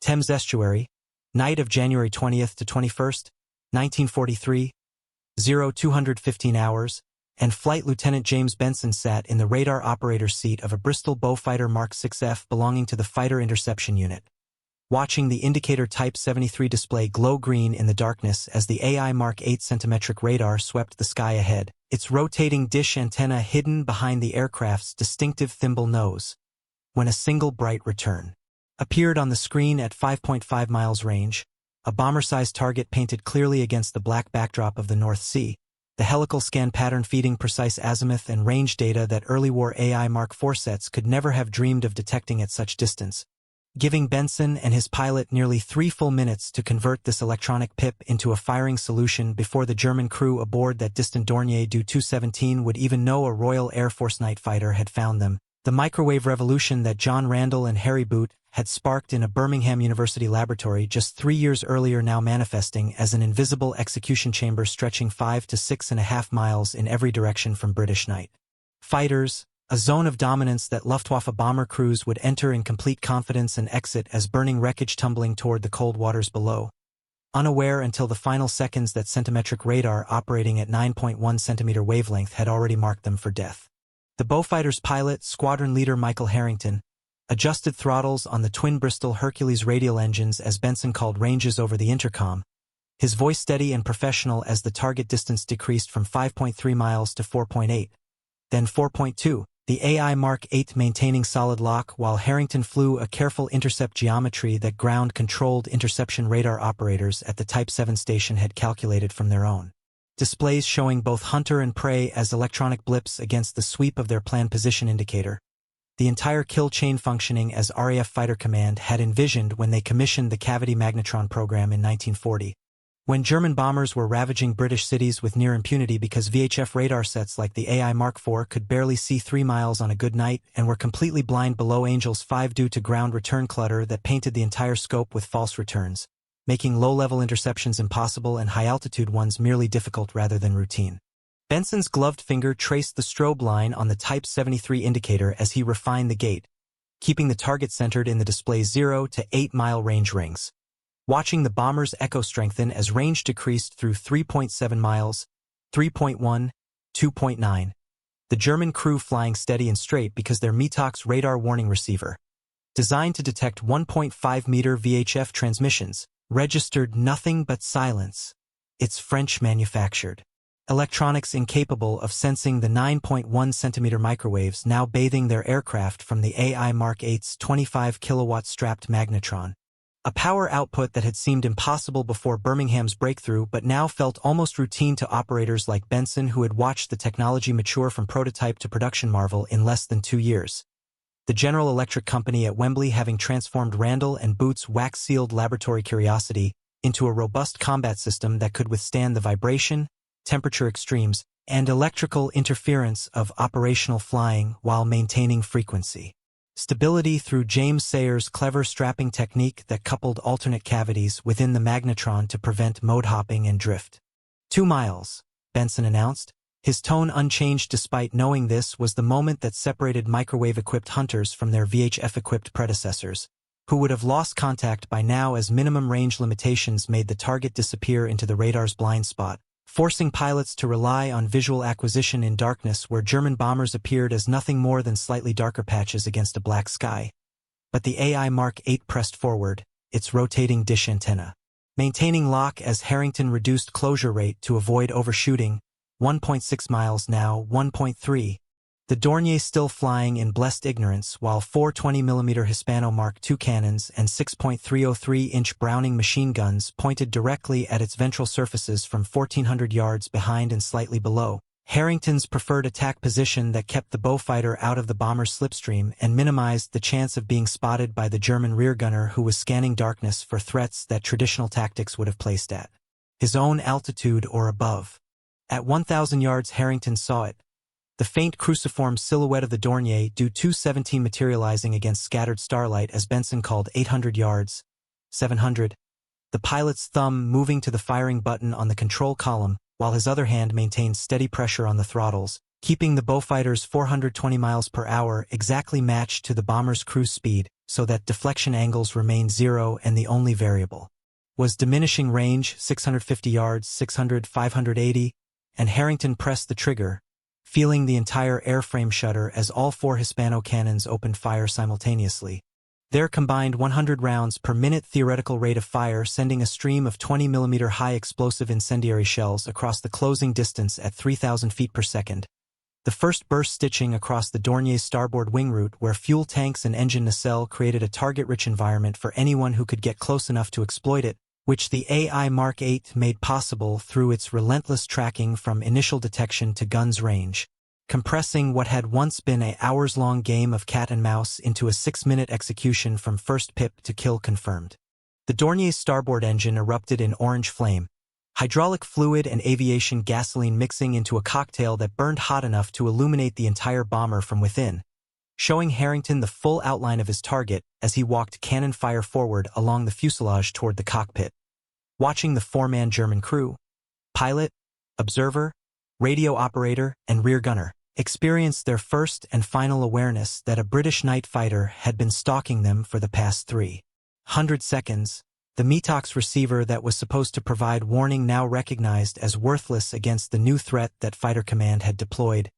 Thames Estuary, night of January 20th to 21st, 1943, 0215 hours, and Flight Lieutenant James Benson sat in the radar operator's seat of a Bristol Beaufighter Mark VIII belonging to the Fighter Interception Unit, watching the indicator Type 73 display glow green in the darkness as the AI Mark VIII centimetric radar swept the sky ahead, its rotating dish antenna hidden behind the aircraft's distinctive thimble nose, when a single bright return appeared on the screen at 5.5 miles range, a bomber-sized target painted clearly against the black backdrop of the North Sea, the helical scan pattern feeding precise azimuth and range data that early war AI Mark IV sets could never have dreamed of detecting at such distance, giving Benson and his pilot nearly 3 full minutes to convert this electronic pip into a firing solution before the German crew aboard that distant Dornier Do 217 would even know a Royal Air Force night fighter had found them. The microwave revolution that John Randall and Harry Boot had sparked in a Birmingham University laboratory just 3 years earlier now manifesting as an invisible execution chamber stretching 5 to 6.5 miles in every direction from British night fighters, a zone of dominance that Luftwaffe bomber crews would enter in complete confidence and exit as burning wreckage tumbling toward the cold waters below, unaware until the final seconds that centimetric radar operating at 9.1 centimeter wavelength had already marked them for death. The Beaufighter's pilot, squadron leader Michael Harrington, adjusted throttles on the twin Bristol Hercules radial engines as Benson called ranges over the intercom, his voice steady and professional as the target distance decreased from 5.3 miles to 4.8, then 4.2, the AI Mark VIII maintaining solid lock while Harrington flew a careful intercept geometry that ground-controlled interception radar operators at the Type 7 station had calculated from their own displays showing both hunter and prey as electronic blips against the sweep of their planned position indicator. The entire kill chain functioning as RAF Fighter Command had envisioned when they commissioned the cavity magnetron program in 1940. When German bombers were ravaging British cities with near impunity because VHF radar sets like the AI Mark IV could barely see 3 miles on a good night and were completely blind below Angels 5 due to ground return clutter that painted the entire scope with false returns, making low-level interceptions impossible and high-altitude ones merely difficult rather than routine. Benson's gloved finger traced the strobe line on the Type 73 indicator as he refined the gate, keeping the target centered in the display's 0 to 8 mile range rings. Watching the bomber's echo strengthen as range decreased through 3.7 miles, 3.1, 2.9. The German crew flying steady and straight because their Metox radar warning receiver, designed to detect 1.5-meter VHF transmissions, registered nothing but silence. It's French-manufactured electronics incapable of sensing the 9.1 centimeter microwaves now bathing their aircraft from the AI Mark VIII's 25 kilowatt strapped magnetron. A power output that had seemed impossible before Birmingham's breakthrough but now felt almost routine to operators like Benson who had watched the technology mature from prototype to production marvel in less than 2 years. The General Electric Company at Wembley having transformed Randall and Boot's wax-sealed laboratory curiosity into a robust combat system that could withstand the vibration, temperature extremes, and electrical interference of operational flying while maintaining frequency stability through James Sayre's clever strapping technique that coupled alternate cavities within the magnetron to prevent mode hopping and drift. 2 miles, Benson announced. His tone unchanged despite knowing this was the moment that separated microwave-equipped hunters from their VHF-equipped predecessors, who would have lost contact by now as minimum range limitations made the target disappear into the radar's blind spot, forcing pilots to rely on visual acquisition in darkness where German bombers appeared as nothing more than slightly darker patches against a black sky. But the AI Mark VIII pressed forward, its rotating dish antenna, maintaining lock as Harrington reduced closure rate to avoid overshooting, 1.6 miles now, 1.3. The Dornier still flying in blessed ignorance while 4 20mm Hispano Mark II cannons and 6.303-inch Browning machine guns pointed directly at its ventral surfaces from 1,400 yards behind and slightly below. Harrington's preferred attack position that kept the Beaufighter out of the bomber's slipstream and minimized the chance of being spotted by the German rear gunner who was scanning darkness for threats that traditional tactics would have placed at his own altitude or above. At 1,000 yards Harrington saw it, the faint cruciform silhouette of the Dornier Do 217 materializing against scattered starlight as Benson called 800 yards, 700, the pilot's thumb moving to the firing button on the control column while his other hand maintained steady pressure on the throttles, keeping the Beaufighter's 420 miles per hour exactly matched to the bomber's cruise speed, so that deflection angles remained 0 and the only variable was diminishing range, 650 yards, 600, 580, and Harrington pressed the trigger, feeling the entire airframe shudder as all 4 Hispano cannons opened fire simultaneously. Their combined 100 rounds per minute theoretical rate of fire sending a stream of 20mm high explosive incendiary shells across the closing distance at 3,000 feet per second. The first burst stitching across the Dornier's starboard wing route where fuel tanks and engine nacelle created a target-rich environment for anyone who could get close enough to exploit it, which the AI Mark VIII made possible through its relentless tracking from initial detection to guns range, compressing what had once been an hours-long game of cat and mouse into a 6-minute execution from first pip to kill confirmed. The Dornier's starboard engine erupted in orange flame, hydraulic fluid and aviation gasoline mixing into a cocktail that burned hot enough to illuminate the entire bomber from within, showing Harrington the full outline of his target as he walked cannon fire forward along the fuselage toward the cockpit. Watching the 4-man German crew, pilot, observer, radio operator, and rear gunner, experienced their first and final awareness that a British night fighter had been stalking them for the past 300 seconds. The METOX receiver that was supposed to provide warning now recognized as worthless against the new threat that Fighter Command had deployed.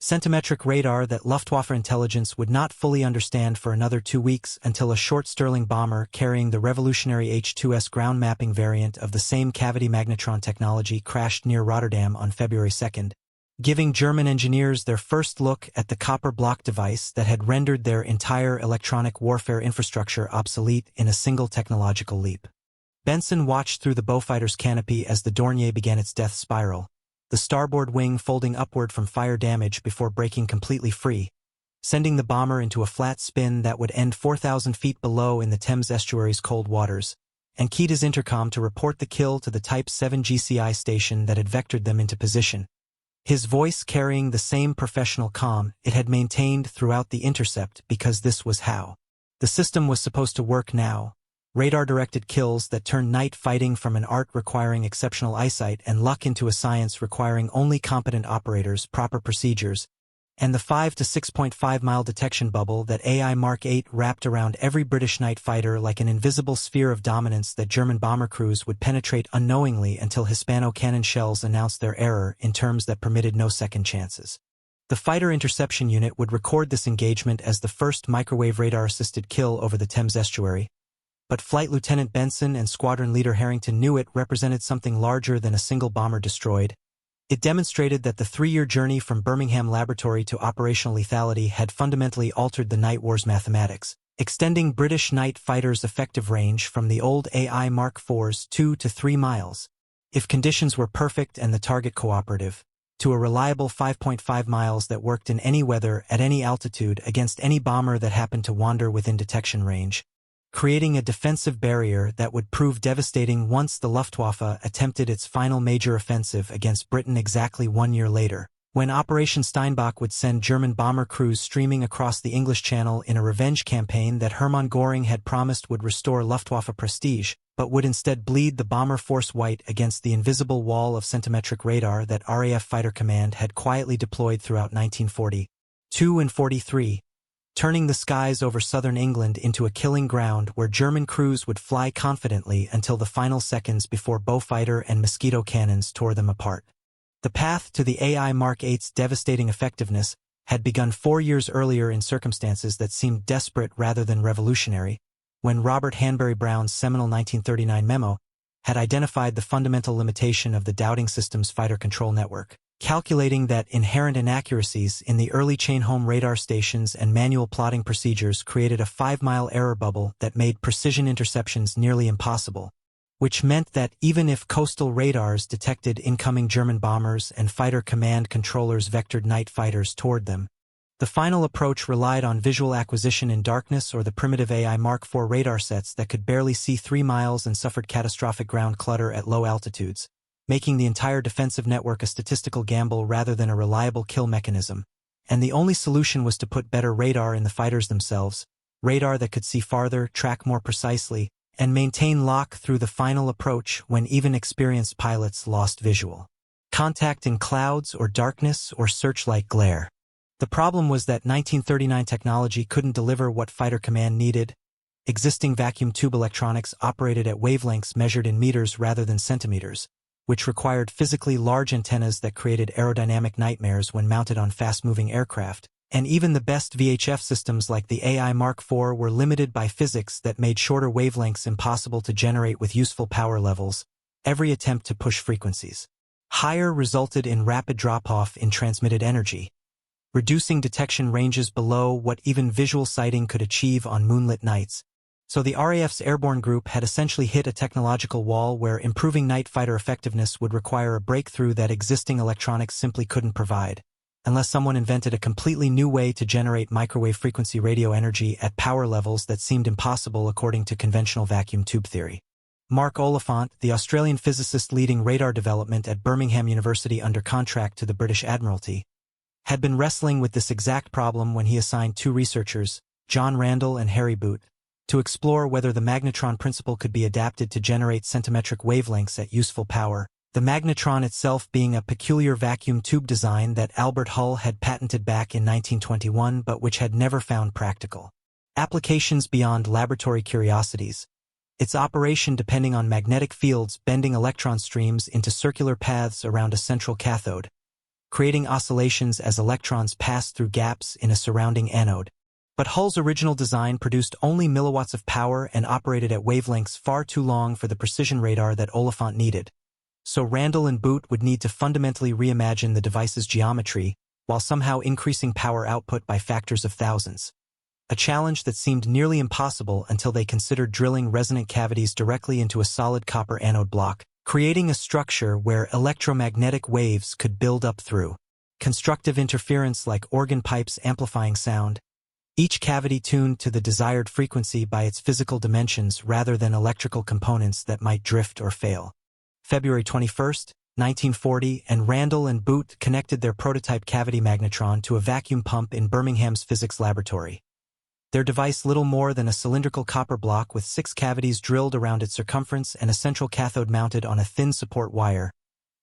Centimetric radar that Luftwaffe intelligence would not fully understand for another 2 weeks until a short Stirling bomber carrying the revolutionary H-2S ground mapping variant of the same cavity magnetron technology crashed near Rotterdam on February 2nd, giving German engineers their first look at the copper block device that had rendered their entire electronic warfare infrastructure obsolete in a single technological leap. Benson watched through the Beaufighter's canopy as the Dornier began its death spiral, the starboard wing folding upward from fire damage before breaking completely free, sending the bomber into a flat spin that would end 4,000 feet below in the Thames Estuary's cold waters, and keyed his intercom to report the kill to the Type 7 GCI station that had vectored them into position, his voice carrying the same professional calm it had maintained throughout the intercept because this was how the system was supposed to work now. Radar-directed kills that turned night fighting from an art requiring exceptional eyesight and luck into a science requiring only competent operators, proper procedures, and the 5 to 6.5 mile detection bubble that AI Mark VIII wrapped around every British night fighter like an invisible sphere of dominance that German bomber crews would penetrate unknowingly until Hispano cannon shells announced their error in terms that permitted no second chances. The Fighter Interception Unit would record this engagement as the first microwave radar-assisted kill over the Thames Estuary, but Flight Lieutenant Benson and Squadron Leader Harrington knew it represented something larger than a single bomber destroyed. It demonstrated that the 3-year journey from Birmingham laboratory to operational lethality had fundamentally altered the night war's mathematics, extending British night fighters' effective range from the old AI Mark IV's 2 to 3 miles, if conditions were perfect and the target cooperative, to a reliable 5.5 miles that worked in any weather at any altitude against any bomber that happened to wander within detection range, creating a defensive barrier that would prove devastating once the Luftwaffe attempted its final major offensive against Britain exactly 1 year later, when Operation Steinbach would send German bomber crews streaming across the English Channel in a revenge campaign that Hermann Göring had promised would restore Luftwaffe prestige, but would instead bleed the bomber force white against the invisible wall of centimetric radar that RAF Fighter Command had quietly deployed throughout 1942 and 43. Turning the skies over southern England into a killing ground where German crews would fly confidently until the final seconds before Beaufighter and Mosquito cannons tore them apart. The path to the AI Mark VIII's devastating effectiveness had begun 4 years earlier in circumstances that seemed desperate rather than revolutionary, when Robert Hanbury Brown's seminal 1939 memo had identified the fundamental limitation of the Dowding System's fighter control network, calculating that inherent inaccuracies in the early chain-home radar stations and manual plotting procedures created a 5-mile error bubble that made precision interceptions nearly impossible, which meant that even if coastal radars detected incoming German bombers and Fighter Command controllers vectored night fighters toward them, the final approach relied on visual acquisition in darkness or the primitive AI Mark IV radar sets that could barely see 3 miles and suffered catastrophic ground clutter at low altitudes, making the entire defensive network a statistical gamble rather than a reliable kill mechanism. And the only solution was to put better radar in the fighters themselves, radar that could see farther, track more precisely, and maintain lock through the final approach when even experienced pilots lost visual contact in clouds or darkness or searchlight glare. The problem was that 1939 technology couldn't deliver what Fighter Command needed, existing vacuum tube electronics operated at wavelengths measured in meters rather than centimeters, which required physically large antennas that created aerodynamic nightmares when mounted on fast-moving aircraft, and even the best VHF systems like the AI Mark IV were limited by physics that made shorter wavelengths impossible to generate with useful power levels. Every attempt to push frequencies higher resulted in rapid drop-off in transmitted energy, reducing detection ranges below what even visual sighting could achieve on moonlit nights. So the RAF's airborne group had essentially hit a technological wall where improving night fighter effectiveness would require a breakthrough that existing electronics simply couldn't provide, unless someone invented a completely new way to generate microwave frequency radio energy at power levels that seemed impossible according to conventional vacuum tube theory. Mark Oliphant, the Australian physicist leading radar development at Birmingham University under contract to the British Admiralty, had been wrestling with this exact problem when he assigned two researchers, John Randall and Harry Boot, to explore whether the magnetron principle could be adapted to generate centimetric wavelengths at useful power, the magnetron itself being a peculiar vacuum tube design that Albert Hull had patented back in 1921 but which had never found practical applications beyond laboratory curiosities, its operation depending on magnetic fields bending electron streams into circular paths around a central cathode, creating oscillations as electrons pass through gaps in a surrounding anode. But Hull's original design produced only milliwatts of power and operated at wavelengths far too long for the precision radar that Oliphant needed. So Randall and Boot would need to fundamentally reimagine the device's geometry while somehow increasing power output by factors of thousands. A challenge that seemed nearly impossible until they considered drilling resonant cavities directly into a solid copper anode block, creating a structure where electromagnetic waves could build up through constructive interference like organ pipes amplifying sound, each cavity tuned to the desired frequency by its physical dimensions rather than electrical components that might drift or fail. February 21, 1940, and Randall and Boot connected their prototype cavity magnetron to a vacuum pump in Birmingham's physics laboratory. Their device little more than a cylindrical copper block with 6 cavities drilled around its circumference and a central cathode mounted on a thin support wire.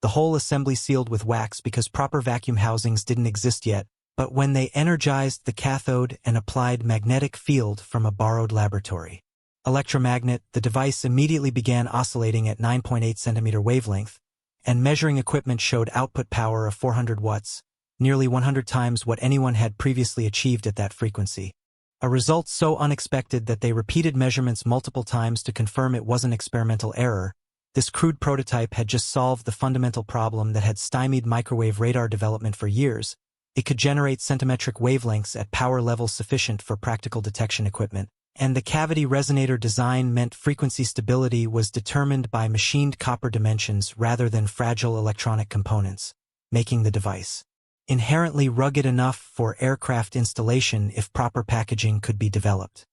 The whole assembly sealed with wax because proper vacuum housings didn't exist yet, but when they energized the cathode and applied magnetic field from a borrowed laboratory electromagnet, the device immediately began oscillating at 9.8 centimeter wavelength, and measuring equipment showed output power of 400 watts, nearly 100 times what anyone had previously achieved at that frequency. A result so unexpected that they repeated measurements multiple times to confirm it wasn't experimental error. This crude prototype had just solved the fundamental problem that had stymied microwave radar development for years. It could generate centimetric wavelengths at power levels sufficient for practical detection equipment, and the cavity resonator design meant frequency stability was determined by machined copper dimensions rather than fragile electronic components, making the device inherently rugged enough for aircraft installation if proper packaging could be developed.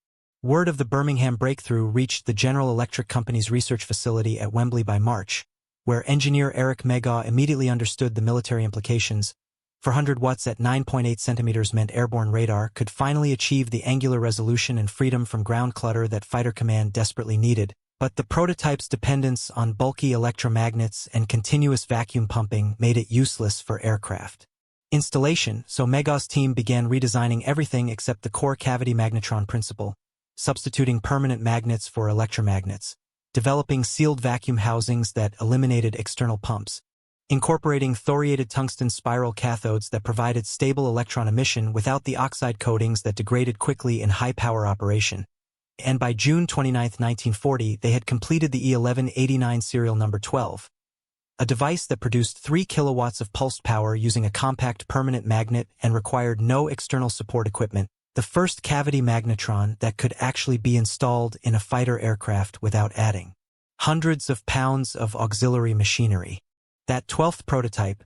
Word of the Birmingham breakthrough reached the General Electric Company's research facility at Wembley by March, where engineer Eric Megaw immediately understood the military implications. 400 watts at 9.8 centimeters meant airborne radar could finally achieve the angular resolution and freedom from ground clutter that Fighter Command desperately needed, but the prototype's dependence on bulky electromagnets and continuous vacuum pumping made it useless for aircraft installation, so Megaw's team began redesigning everything except the core cavity magnetron principle, substituting permanent magnets for electromagnets, developing sealed vacuum housings that eliminated external pumps, incorporating thoriated tungsten spiral cathodes that provided stable electron emission without the oxide coatings that degraded quickly in high-power operation. And by June 29, 1940, they had completed the E1189 serial number 12, a device that produced 3 kilowatts of pulsed power using a compact permanent magnet and required no external support equipment, the first cavity magnetron that could actually be installed in a fighter aircraft without adding hundreds of pounds of auxiliary machinery. That 12th prototype,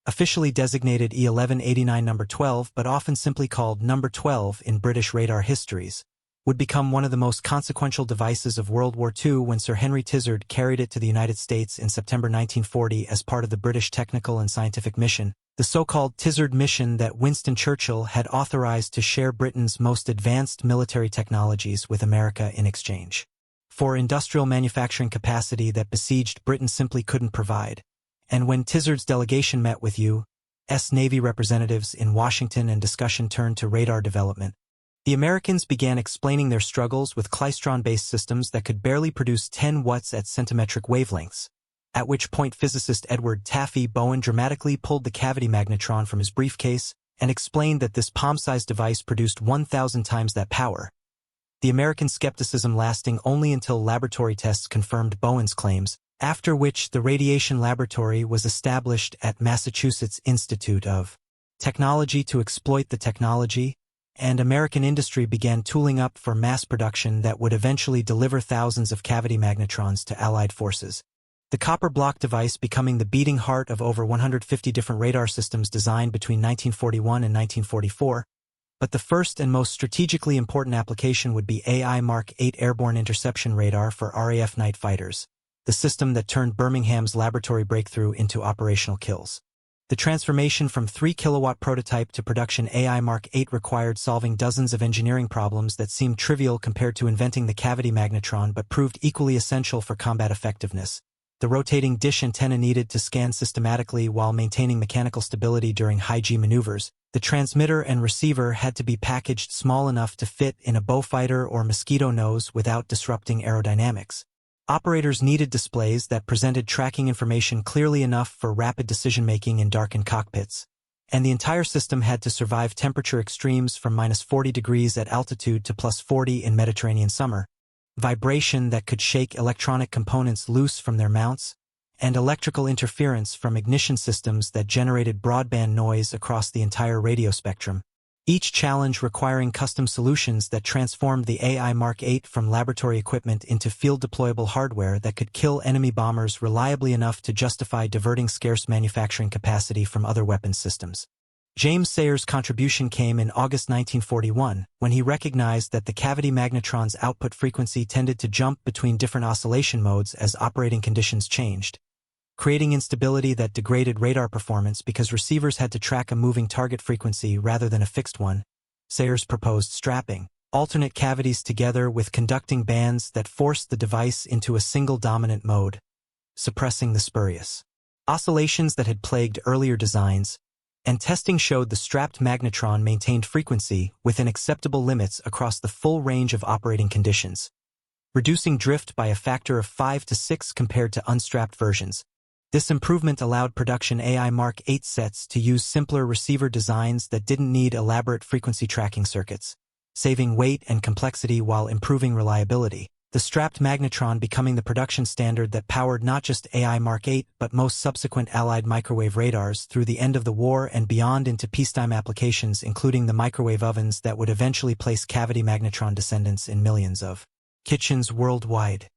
officially designated E1189 number 12 but often simply called number 12 in British radar histories, would become one of the most consequential devices of World War II when Sir Henry Tizard carried it to the United States in September 1940 as part of the British Technical and Scientific Mission, the so-called Tizard mission that Winston Churchill had authorized to share Britain's most advanced military technologies with America in exchange for industrial manufacturing capacity that besieged Britain simply couldn't provide. And when Tizard's delegation met with U.S. Navy representatives in Washington and discussion turned to radar development, The Americans began explaining their struggles with klystron-based systems that could barely produce 10 watts at centimetric wavelengths, at which point physicist Edward Taffy Bowen dramatically pulled the cavity magnetron from his briefcase and explained that this palm-sized device produced 1,000 times that power. The American skepticism lasting only until laboratory tests confirmed Bowen's claims, after which the radiation laboratory was established at Massachusetts Institute of Technology to exploit the technology, and American industry began tooling up for mass production that would eventually deliver thousands of cavity magnetrons to Allied forces. The copper block device becoming the beating heart of over 150 different radar systems designed between 1941 and 1944, but the first and most strategically important application would be AI Mark VIII airborne interception radar for RAF night fighters, the system that turned Birmingham's laboratory breakthrough into operational kills. The transformation from 3-kilowatt prototype to production AI Mark VIII required solving dozens of engineering problems that seemed trivial compared to inventing the cavity magnetron but proved equally essential for combat effectiveness. The rotating dish antenna needed to scan systematically while maintaining mechanical stability during high-G maneuvers. The transmitter and receiver had to be packaged small enough to fit in a Beaufighter or Mosquito nose without disrupting aerodynamics. Operators needed displays that presented tracking information clearly enough for rapid decision-making in darkened cockpits, and the entire system had to survive temperature extremes from -40 degrees at altitude to +40 in Mediterranean summer, vibration that could shake electronic components loose from their mounts, and electrical interference from ignition systems that generated broadband noise across the entire radio spectrum. Each challenge requiring custom solutions that transformed the AI Mark VIII from laboratory equipment into field-deployable hardware that could kill enemy bombers reliably enough to justify diverting scarce manufacturing capacity from other weapons systems. James Sayers' contribution came in August 1941, when he recognized that the cavity magnetron's output frequency tended to jump between different oscillation modes as operating conditions changed, creating instability that degraded radar performance because receivers had to track a moving target frequency rather than a fixed one. Sayers proposed strapping alternate cavities together with conducting bands that forced the device into a single dominant mode, suppressing the spurious oscillations that had plagued earlier designs, and testing showed the strapped magnetron maintained frequency within acceptable limits across the full range of operating conditions, reducing drift by a factor of 5 to 6 compared to unstrapped versions. This improvement allowed production AI Mark VIII sets to use simpler receiver designs that didn't need elaborate frequency tracking circuits, saving weight and complexity while improving reliability. The strapped magnetron becoming the production standard that powered not just AI Mark VIII but most subsequent Allied microwave radars through the end of the war and beyond into peacetime applications, including the microwave ovens that would eventually place cavity magnetron descendants in millions of kitchens worldwide.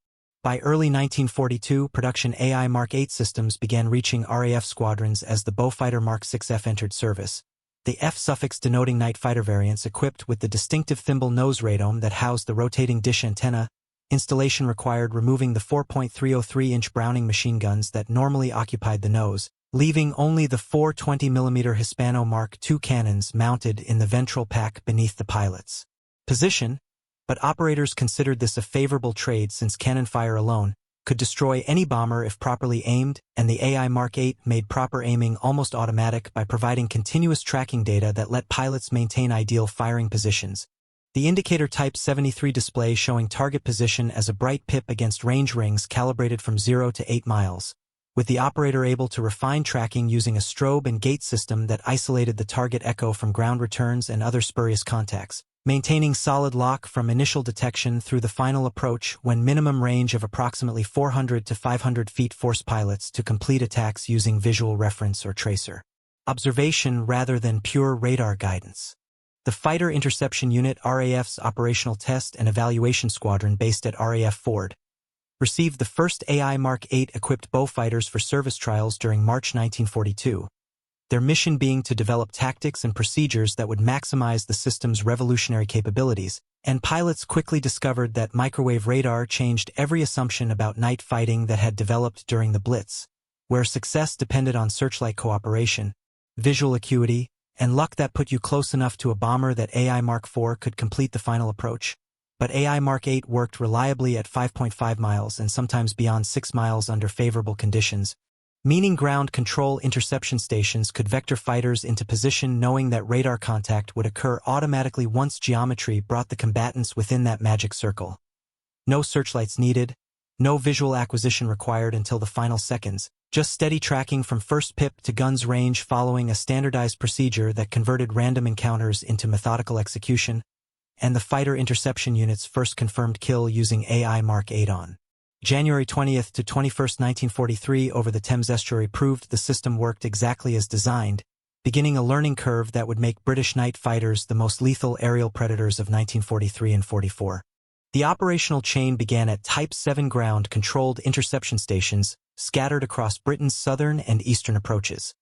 By early 1942, production AI Mark VIII systems began reaching RAF squadrons as the Beaufighter Mark VI-F entered service, the F suffix denoting night fighter variants equipped with the distinctive thimble nose radome that housed the rotating dish antenna. Installation required removing the 4.303-inch Browning machine guns that normally occupied the nose, leaving only the 420mm Hispano Mark II cannons mounted in the ventral pack beneath the pilot's position. But operators considered this a favorable trade since cannon fire alone could destroy any bomber if properly aimed, and the AI Mark VIII made proper aiming almost automatic by providing continuous tracking data that let pilots maintain ideal firing positions. The indicator Type 73 display showing target position as a bright pip against range rings calibrated from 0 to 8 miles, with the operator able to refine tracking using a strobe and gate system that isolated the target echo from ground returns and other spurious contacts, maintaining solid lock from initial detection through the final approach when minimum range of approximately 400 to 500 feet forced pilots to complete attacks using visual reference or tracer observation rather than pure radar guidance. The Fighter Interception Unit, RAF's operational test and evaluation squadron based at RAF Ford, received the first AI Mark VIII-equipped Beaufighters for service trials during March 1942, their mission being to develop tactics and procedures that would maximize the system's revolutionary capabilities, and pilots quickly discovered that microwave radar changed every assumption about night fighting that had developed during the Blitz, where success depended on searchlight cooperation, visual acuity, and luck that put you close enough to a bomber that AI Mark IV could complete the final approach. But AI Mark VIII worked reliably at 5.5 miles and sometimes beyond 6 miles under favorable conditions, meaning ground control interception stations could vector fighters into position knowing that radar contact would occur automatically once geometry brought the combatants within that magic circle. No searchlights needed, no visual acquisition required until the final seconds, just steady tracking from first pip to guns range following a standardized procedure that converted random encounters into methodical execution, and the Fighter Interception Unit's first confirmed kill using AI Mark VIII on January 20th to 21st, 1943 over the Thames Estuary proved the system worked exactly as designed, beginning a learning curve that would make British night fighters the most lethal aerial predators of 1943 and 44. The operational chain began at Type 7 ground-controlled interception stations scattered across Britain's southern and eastern approaches.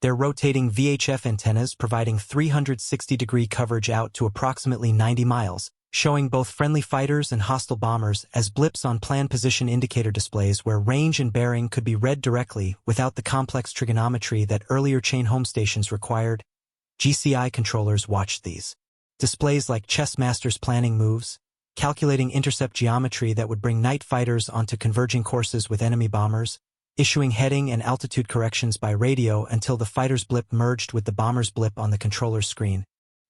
Their rotating VHF antennas providing 360-degree coverage out to approximately 90 miles, showing both friendly fighters and hostile bombers as blips on plan position indicator displays where range and bearing could be read directly without the complex trigonometry that earlier chain home stations required. GCI controllers watched these displays like chess masters planning moves, calculating intercept geometry that would bring night fighters onto converging courses with enemy bombers, issuing heading and altitude corrections by radio until the fighter's blip merged with the bomber's blip on the controller's screen,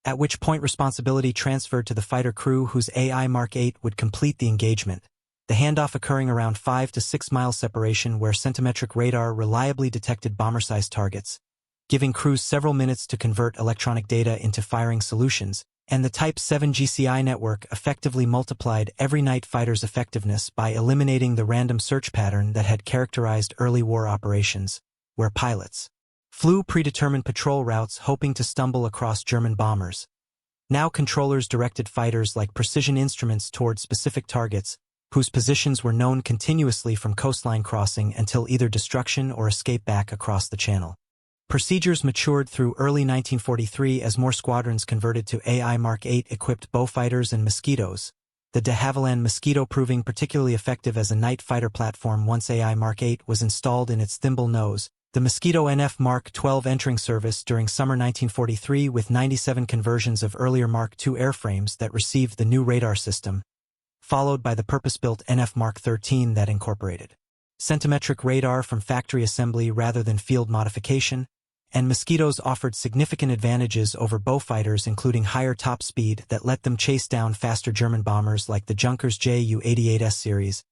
at which point responsibility transferred to the fighter crew whose AI Mark VIII would complete the engagement, the handoff occurring around 5 to 6 miles separation where centimetric radar reliably detected bomber-sized targets, giving crews several minutes to convert electronic data into firing solutions, and the Type 7 GCI network effectively multiplied every night fighter's effectiveness by eliminating the random search pattern that had characterized early war operations, where pilots flew predetermined patrol routes hoping to stumble across German bombers. Now controllers directed fighters like precision instruments toward specific targets, whose positions were known continuously from coastline crossing until either destruction or escape back across the channel. Procedures matured through early 1943 as more squadrons converted to AI Mark VIII-equipped Beaufighters and Mosquitoes, the de Havilland Mosquito proving particularly effective as a night fighter platform once AI Mark VIII was installed in its thimble nose, the Mosquito NF Mark XII entering service during summer 1943 with 97 conversions of earlier Mark II airframes that received the new radar system, followed by the purpose-built NF Mark XIII that incorporated centimetric radar from factory assembly rather than field modification, and Mosquitoes offered significant advantages over Beaufighters including higher top speed that let them chase down faster German bombers like the Junkers Ju-88S series,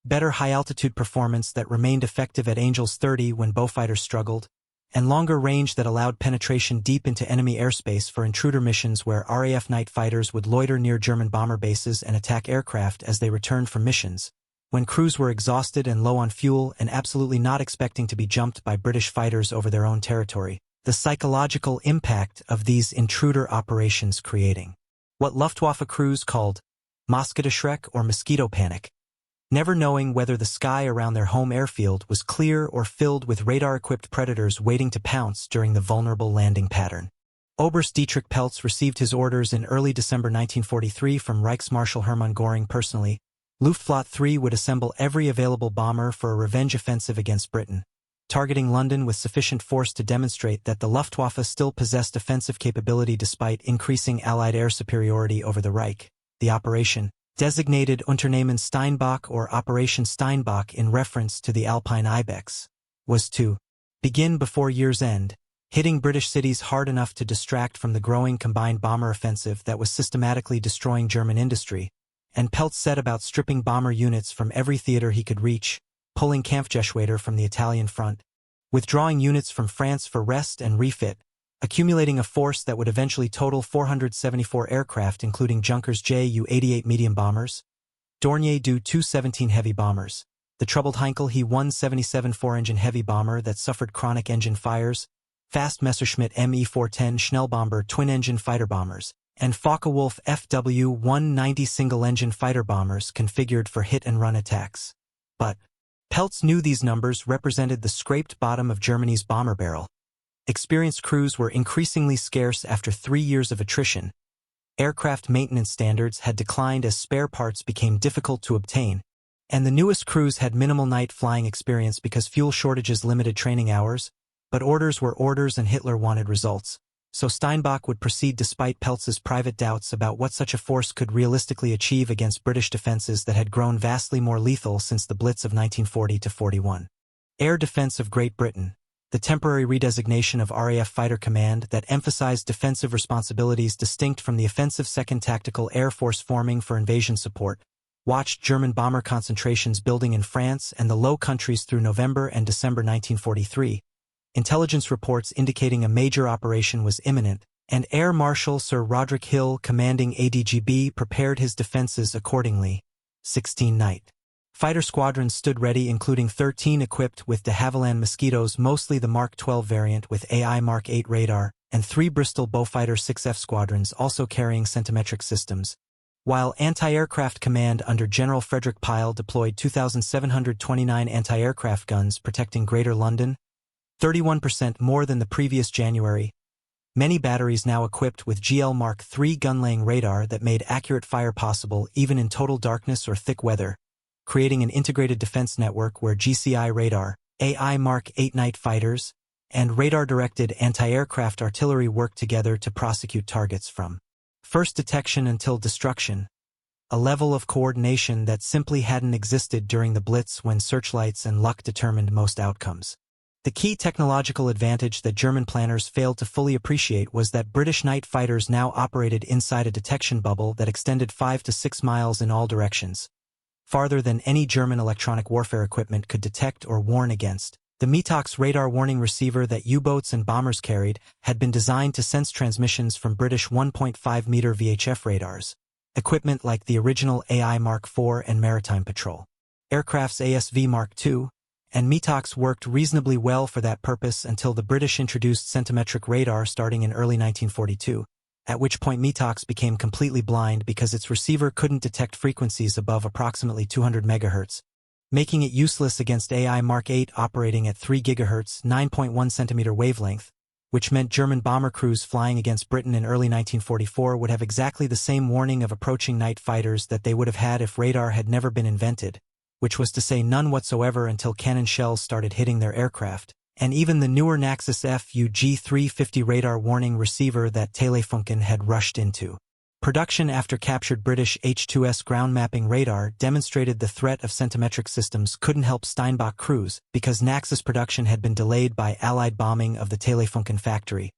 better high-altitude performance that remained effective at Angels 30 when Beaufighters struggled, and longer range that allowed penetration deep into enemy airspace for intruder missions where RAF night fighters would loiter near German bomber bases and attack aircraft as they returned from missions, when crews were exhausted and low on fuel and absolutely not expecting to be jumped by British fighters over their own territory. The psychological impact of these intruder operations creating what Luftwaffe crews called Moskitoschreck or mosquito panic, never knowing whether the sky around their home airfield was clear or filled with radar-equipped predators waiting to pounce during the vulnerable landing pattern. Oberst Dietrich Peltz received his orders in early December 1943 from Reichsmarschall Hermann Göring personally. Luftwaffe 3 would assemble every available bomber for a revenge offensive against Britain, targeting London with sufficient force to demonstrate that the Luftwaffe still possessed offensive capability despite increasing Allied air superiority over the Reich. The operation, designated Unternehmen Steinbach or Operation Steinbach in reference to the Alpine Ibex, was to begin before year's end, hitting British cities hard enough to distract from the growing combined bomber offensive that was systematically destroying German industry, and Peltz set about stripping bomber units from every theater he could reach, pulling Kampfgeschwader from the Italian front, withdrawing units from France for rest and refit, accumulating a force that would eventually total 474 aircraft including Junkers Ju-88 medium bombers, Dornier Do 217 heavy bombers, the troubled Heinkel He-177 4-engine heavy bomber that suffered chronic engine fires, fast Messerschmitt Me-410 Schnellbomber twin-engine fighter bombers, and Focke-Wulf FW-190 single-engine fighter bombers configured for hit-and-run attacks. But Peltz knew these numbers represented the scraped bottom of Germany's bomber barrel. Experienced crews were increasingly scarce after 3 years of attrition. Aircraft maintenance standards had declined as spare parts became difficult to obtain, and the newest crews had minimal night flying experience because fuel shortages limited training hours, but orders were orders and Hitler wanted results. So Steinbach would proceed despite Peltz's private doubts about what such a force could realistically achieve against British defenses that had grown vastly more lethal since the Blitz of 1940 to 41. Air Defence of Great Britain, the temporary redesignation of RAF Fighter Command that emphasized defensive responsibilities distinct from the offensive 2nd Tactical Air Force forming for invasion support, watched German bomber concentrations building in France and the Low Countries through November and December 1943. Intelligence reports indicating a major operation was imminent, and Air Marshal Sir Roderick Hill, commanding ADGB, prepared his defenses accordingly. 16 night fighter squadrons stood ready, including 13 equipped with de Havilland Mosquitoes, mostly the Mark XII variant with AI Mark VIII radar, and 3 Bristol Beaufighter 6F squadrons also carrying centimetric systems. While Anti-Aircraft Command under General Frederick Pyle deployed 2,729 anti-aircraft guns protecting Greater London, 31% more than the previous January. Many batteries now equipped with GL Mark III gun-laying radar that made accurate fire possible even in total darkness or thick weather, creating an integrated defense network where GCI radar, AI Mark VIII night fighters, and radar-directed anti-aircraft artillery work together to prosecute targets from first detection until destruction, a level of coordination that simply hadn't existed during the Blitz when searchlights and luck determined most outcomes. The key technological advantage that German planners failed to fully appreciate was that British night fighters now operated inside a detection bubble that extended 5 to 6 miles in all directions, farther than any German electronic warfare equipment could detect or warn against. The METOX radar warning receiver that U-boats and bombers carried had been designed to sense transmissions from British 1.5-meter VHF radars, equipment like the original AI Mark IV and Maritime Patrol aircraft's ASV Mark II, and METOX worked reasonably well for that purpose until the British introduced centimetric radar starting in early 1942, at which point METOX became completely blind because its receiver couldn't detect frequencies above approximately 200 MHz, making it useless against AI Mark VIII operating at 3 GHz 9.1 centimeter wavelength, which meant German bomber crews flying against Britain in early 1944 would have exactly the same warning of approaching night fighters that they would have had if radar had never been invented, which was to say none whatsoever until cannon shells started hitting their aircraft, and even the newer Naxos FUG-350 radar warning receiver that Telefunken had rushed into production after captured British H-2S ground mapping radar demonstrated the threat of centimetric systems couldn't help Steinbach crews because Naxos production had been delayed by Allied bombing of the Telefunken factory.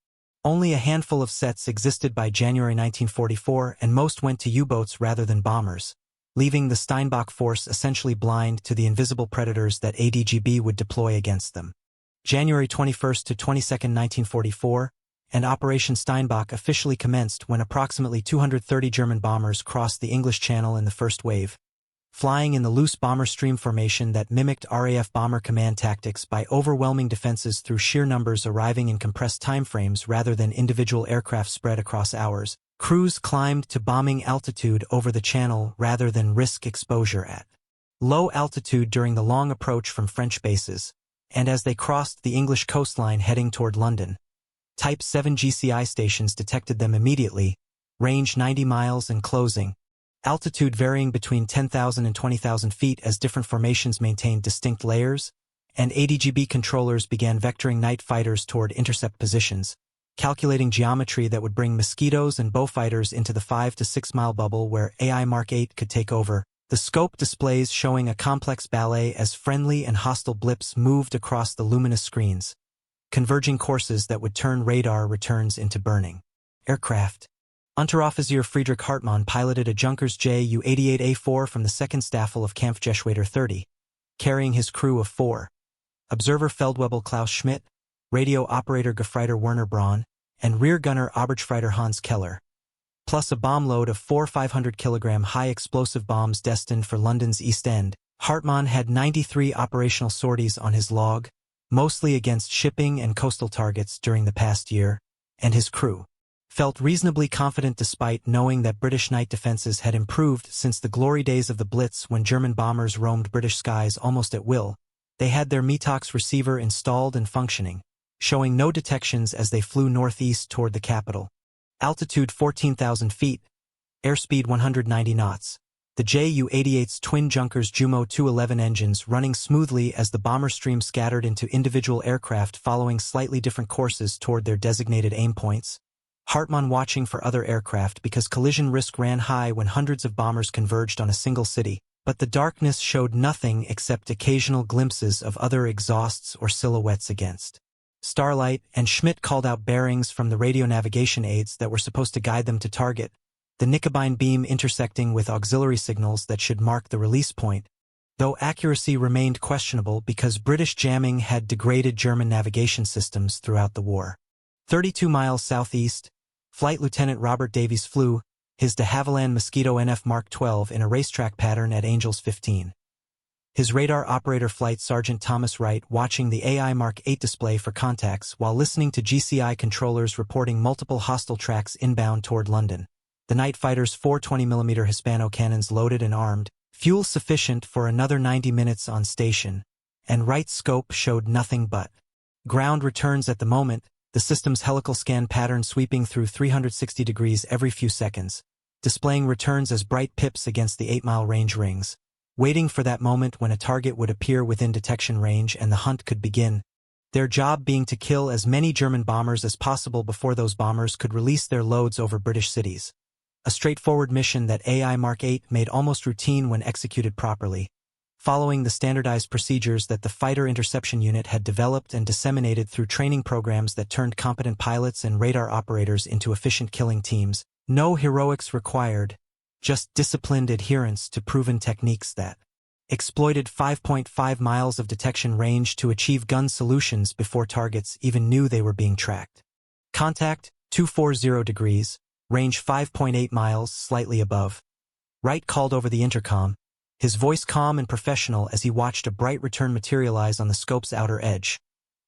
Only a handful of sets existed by January 1944, and most went to U-boats rather than bombers, leaving the Steinbach force essentially blind to the invisible predators that ADGB would deploy against them. January 21 to 22, 1944, and Operation Steinbach officially commenced when approximately 230 German bombers crossed the English Channel in the first wave, flying in the loose bomber stream formation that mimicked RAF bomber command tactics by overwhelming defenses through sheer numbers arriving in compressed timeframes rather than individual aircraft spread across hours. Crews climbed to bombing altitude over the Channel rather than risk exposure at low altitude during the long approach from French bases, and as they crossed the English coastline heading toward London. Type 7 GCI stations detected them immediately, range 90 miles and closing, altitude varying between 10,000 and 20,000 feet as different formations maintained distinct layers, and ADGB controllers began vectoring night fighters toward intercept positions, calculating geometry that would bring Mosquitoes and Beaufighters into the 5 to 6 mile bubble where AI Mark VIII could take over. The scope displays showing a complex ballet as friendly and hostile blips moved across the luminous screens, converging courses that would turn radar returns into burning aircraft. Unteroffizier Friedrich Hartmann piloted a Junkers Ju-88A4 from the 2nd Staffel of Kampfgeschwader 30, carrying his crew of 4. Observer Feldwebel Klaus Schmidt, radio operator Gefreiter Werner Braun, and rear gunner Oberstfreiter Hans Keller, plus a bomb load of 4 500-kilogram high-explosive bombs destined for London's East End. Hartmann had 93 operational sorties on his log, mostly against shipping and coastal targets during the past year, and his crew felt reasonably confident despite knowing that British night defenses had improved since the glory days of the Blitz when German bombers roamed British skies almost at will. They had their METOX receiver installed and functioning, showing no detections as they flew northeast toward the capital. Altitude 14,000 feet, airspeed 190 knots. The Ju-88's twin Junkers Jumo 211 engines running smoothly as the bomber stream scattered into individual aircraft following slightly different courses toward their designated aim points. Hartmann watching for other aircraft because collision risk ran high when hundreds of bombers converged on a single city, but the darkness showed nothing except occasional glimpses of other exhausts or silhouettes against starlight, and Schmidt called out bearings from the radio navigation aids that were supposed to guide them to target, the Nicobine beam intersecting with auxiliary signals that should mark the release point, though accuracy remained questionable because British jamming had degraded German navigation systems throughout the war. 32 miles southeast, Flight Lieutenant Robert Davies flew his de Havilland Mosquito NF Mark XII in a racetrack pattern at Angels 15. His radar operator Flight Sergeant Thomas Wright watching the AI Mark VIII display for contacts while listening to GCI controllers reporting multiple hostile tracks inbound toward London. The night fighter's 4 20mm Hispano cannons loaded and armed, fuel sufficient for another 90 minutes on station, and Wright's scope showed nothing but ground returns at the moment, the system's helical scan pattern sweeping through 360 degrees every few seconds, displaying returns as bright pips against the 8-mile range rings, waiting for that moment when a target would appear within detection range and the hunt could begin, their job being to kill as many German bombers as possible before those bombers could release their loads over British cities. A straightforward mission that AI Mark VIII made almost routine when executed properly, following the standardized procedures that the Fighter Interception Unit had developed and disseminated through training programs that turned competent pilots and radar operators into efficient killing teams. No heroics required, just disciplined adherence to proven techniques that exploited 5.5 miles of detection range to achieve gun solutions before targets even knew they were being tracked. Contact, 240 degrees, range 5.8 miles, slightly above. Wright called over the intercom, his voice calm and professional as he watched a bright return materialize on the scope's outer edge.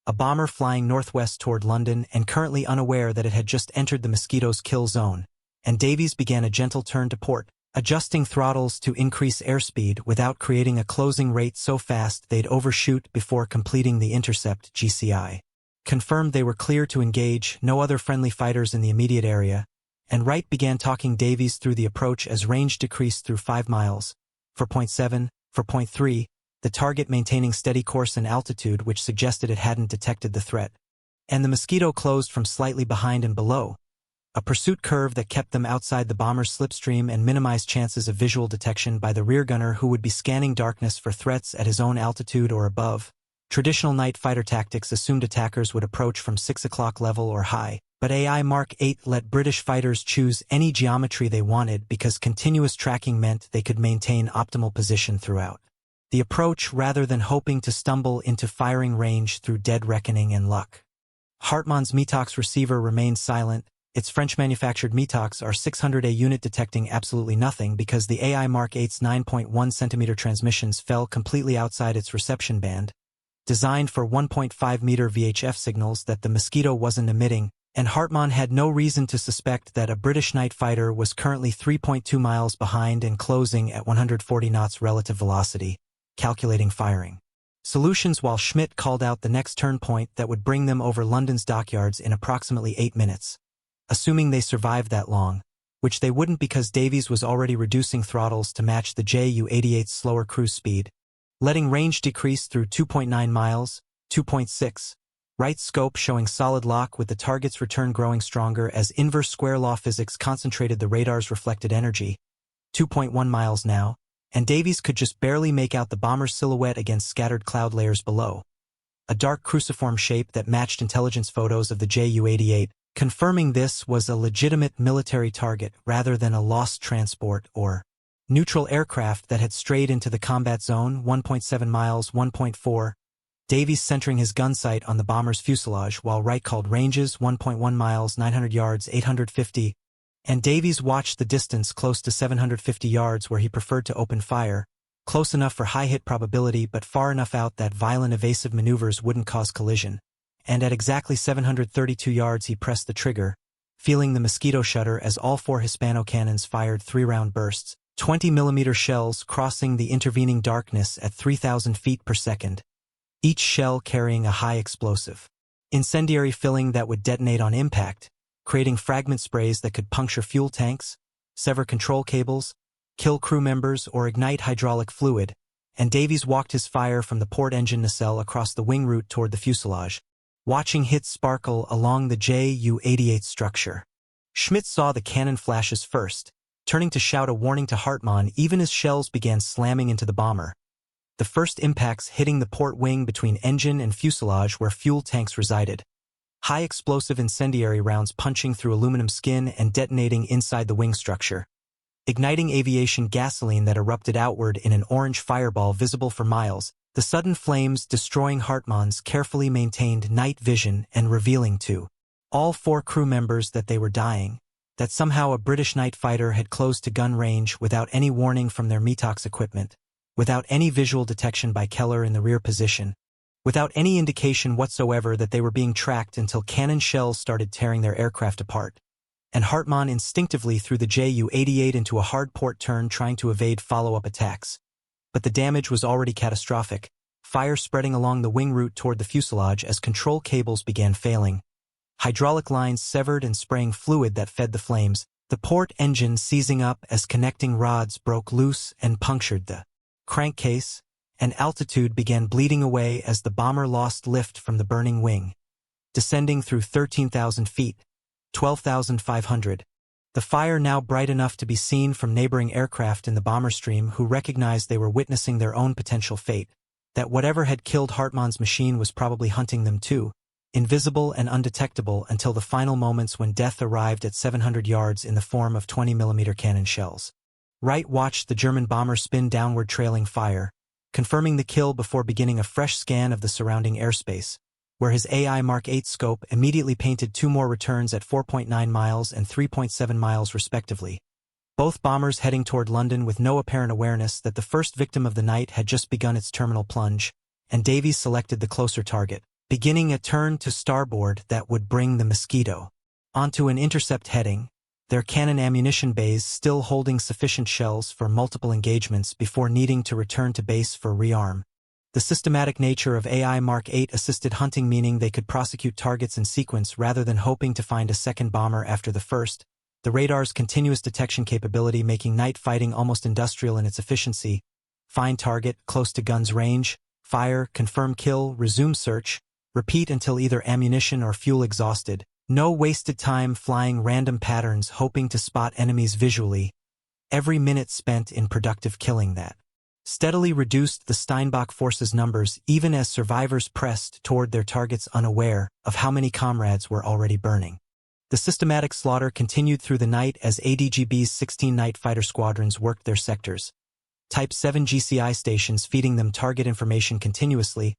A bomber flying northwest toward London and currently unaware that it had just entered the Mosquito's kill zone, and Davies began a gentle turn to port, adjusting throttles to increase airspeed without creating a closing rate so fast they'd overshoot before completing the intercept. GCI confirmed they were clear to engage, no other friendly fighters in the immediate area, and Wright began talking Davies through the approach as range decreased through 5 miles. For 0.7, for 0.3, the target maintaining steady course and altitude which suggested it hadn't detected the threat. And the Mosquito closed from slightly behind and below, a pursuit curve that kept them outside the bomber's slipstream and minimized chances of visual detection by the rear gunner who would be scanning darkness for threats at his own altitude or above. Traditional night fighter tactics assumed attackers would approach from 6 o'clock level or high, but AI Mark VIII let British fighters choose any geometry they wanted because continuous tracking meant they could maintain optimal position throughout the approach rather than hoping to stumble into firing range through dead reckoning and luck. Hartmann's Metox receiver remained silent. Its French-manufactured Metox R600A unit detecting absolutely nothing because the AI Mark VIII's 9.1 cm transmissions fell completely outside its reception band, designed for 1.5-meter VHF signals that the Mosquito wasn't emitting, and Hartmann had no reason to suspect that a British night fighter was currently 3.2 miles behind and closing at 140 knots relative velocity, calculating firing solutions while Schmidt called out the next turn point that would bring them over London's dockyards in approximately 8 minutes. Assuming they survived that long, which they wouldn't because Davies was already reducing throttles to match the Ju-88's slower cruise speed, letting range decrease through 2.9 miles, 2.6, Wright's scope showing solid lock with the target's return growing stronger as inverse square law physics concentrated the radar's reflected energy, 2.1 miles now, and Davies could just barely make out the bomber's silhouette against scattered cloud layers below. A dark cruciform shape that matched intelligence photos of the Ju-88, confirming this was a legitimate military target rather than a lost transport or neutral aircraft that had strayed into the combat zone. 1.7 miles, 1.4, Davies centering his gun sight on the bomber's fuselage while Wright called ranges 1.1 miles, 900 yards, 850, and Davies watched the distance close to 750 yards where he preferred to open fire, close enough for high hit probability but far enough out that violent evasive maneuvers wouldn't cause collision. And at exactly 732 yards he pressed the trigger, feeling the Mosquito shudder as all 4 Hispano cannons fired 3-round bursts, 20mm shells crossing the intervening darkness at 3,000 feet per second, each shell carrying a high explosive incendiary filling that would detonate on impact, creating fragment sprays that could puncture fuel tanks, sever control cables, kill crew members, or ignite hydraulic fluid, and Davies walked his fire from the port engine nacelle across the wing route toward the fuselage, watching hits sparkle along the Ju-88 structure. Schmidt saw the cannon flashes first, turning to shout a warning to Hartmann even as shells began slamming into the bomber. The first impacts hitting the port wing between engine and fuselage where fuel tanks resided. High explosive incendiary rounds punching through aluminum skin and detonating inside the wing structure, igniting aviation gasoline that erupted outward in an orange fireball visible for miles, the sudden flames destroying Hartmann's carefully maintained night vision and revealing to all 4 crew members that they were dying, that somehow a British night fighter had closed to gun range without any warning from their METOX equipment, without any visual detection by Keller in the rear position, without any indication whatsoever that they were being tracked until cannon shells started tearing their aircraft apart. And Hartmann instinctively threw the Ju-88 into a hard port turn trying to evade follow-up attacks. But the damage was already catastrophic, fire spreading along the wing route toward the fuselage as control cables began failing, hydraulic lines severed and spraying fluid that fed the flames, the port engine seizing up as connecting rods broke loose and punctured the crankcase, and altitude began bleeding away as the bomber lost lift from the burning wing. Descending through 13,000 feet, 12,500. The fire now bright enough to be seen from neighboring aircraft in the bomber stream who recognized they were witnessing their own potential fate, that whatever had killed Hartmann's machine was probably hunting them too, invisible and undetectable until the final moments when death arrived at 700 yards in the form of 20mm cannon shells. Wright watched the German bomber spin downward trailing fire, confirming the kill before beginning a fresh scan of the surrounding airspace, where his AI Mark VIII scope immediately painted 2 more returns at 4.9 miles and 3.7 miles respectively, both bombers heading toward London with no apparent awareness that the first victim of the night had just begun its terminal plunge, and Davies selected the closer target, beginning a turn to starboard that would bring the Mosquito onto an intercept heading, their cannon ammunition bays still holding sufficient shells for multiple engagements before needing to return to base for rearm. The systematic nature of AI Mark VIII assisted hunting, meaning they could prosecute targets in sequence rather than hoping to find a second bomber after the first, the radar's continuous detection capability making night fighting almost industrial in its efficiency. Find target, close to gun's range, fire, confirm kill, resume search, repeat until either ammunition or fuel exhausted. No wasted time flying random patterns hoping to spot enemies visually. Every minute spent in productive killing that steadily reduced the Steinbach force's numbers even as survivors pressed toward their targets unaware of how many comrades were already burning. The systematic slaughter continued through the night as ADGB's 16 night fighter squadrons worked their sectors. Type 7 GCI stations feeding them target information continuously,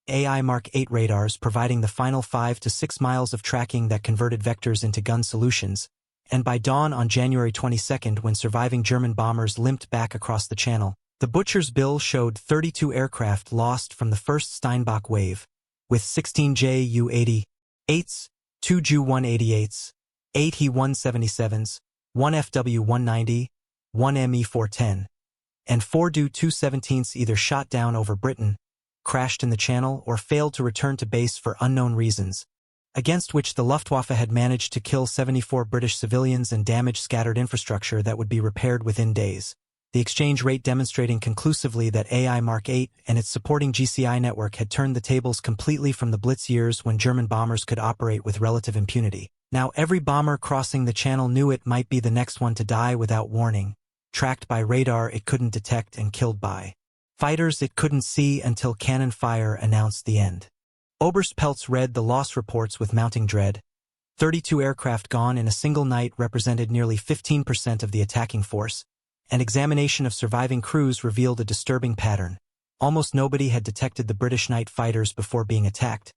AI Mark VIII radars providing the final 5 to 6 miles of tracking that converted vectors into gun solutions, and by dawn on January 22nd, when surviving German bombers limped back across the channel, the Butcher's bill showed 32 aircraft lost from the first Steinbach wave, with 16 Ju-88s, 2 Ju-188s, 8 He-177s, 1 FW-190, 1 Me-410, and 4 Do-217s either shot down over Britain, crashed in the channel, or failed to return to base for unknown reasons, against which the Luftwaffe had managed to kill 74 British civilians and damage scattered infrastructure that would be repaired within days. The exchange rate demonstrating conclusively that AI Mark VIII and its supporting GCI network had turned the tables completely from the Blitz years when German bombers could operate with relative impunity. Now every bomber crossing the channel knew it might be the next one to die without warning, tracked by radar it couldn't detect and killed by fighters it couldn't see until cannon fire announced the end. Oberst Peltz read the loss reports with mounting dread. 32 aircraft gone in a single night represented nearly 15% of the attacking force. An examination of surviving crews revealed a disturbing pattern. Almost nobody had detected the British night fighters before being attacked.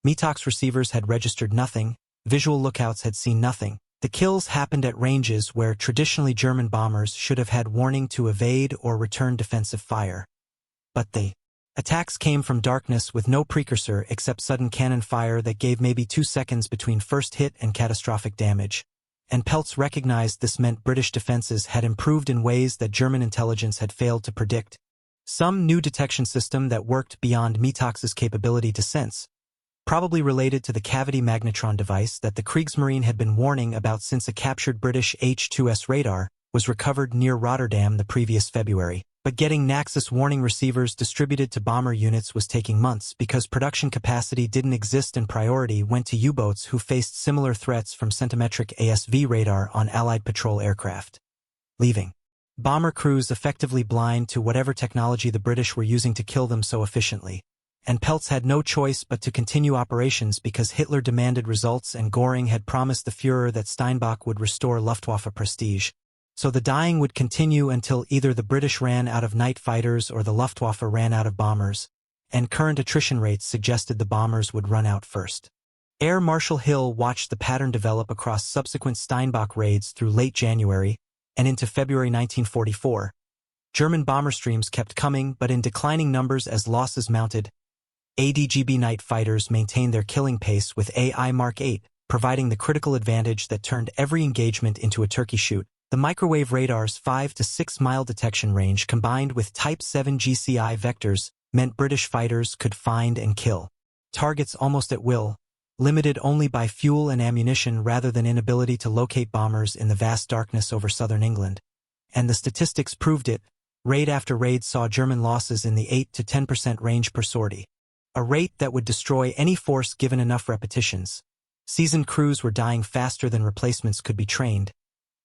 METOX receivers had registered nothing, visual lookouts had seen nothing. The kills happened at ranges where traditionally German bombers should have had warning to evade or return defensive fire. But the attacks came from darkness with no precursor except sudden cannon fire that gave maybe 2 seconds between first hit and catastrophic damage. And Peltz recognized this meant British defenses had improved in ways that German intelligence had failed to predict. Some new detection system that worked beyond METOX's capability to sense, probably related to the cavity magnetron device that the Kriegsmarine had been warning about since a captured British H-2S radar was recovered near Rotterdam the previous February. But getting Naxos warning receivers distributed to bomber units was taking months because production capacity didn't exist and priority went to U-boats who faced similar threats from centimetric ASV radar on Allied patrol aircraft. leaving bomber crews effectively blind to whatever technology the British were using to kill them so efficiently. And Peltz had no choice but to continue operations because Hitler demanded results and Göring had promised the Führer that Steinbach would restore Luftwaffe prestige. So the dying would continue until either the British ran out of night fighters or the Luftwaffe ran out of bombers, and current attrition rates suggested the bombers would run out first. Air Marshal Hill watched the pattern develop across subsequent Steinbach raids through late January and into February 1944. German bomber streams kept coming, but in declining numbers as losses mounted. ADGB night fighters maintained their killing pace with AI Mark VIII, providing the critical advantage that turned every engagement into a turkey shoot. The microwave radar's 5 to 6 mile detection range combined with Type 7 GCI vectors meant British fighters could find and kill targets almost at will, limited only by fuel and ammunition rather than inability to locate bombers in the vast darkness over southern England. And the statistics proved it. Raid after raid saw German losses in the 8 to 10% range per sortie, a rate that would destroy any force given enough repetitions. Seasoned crews were dying faster than replacements could be trained.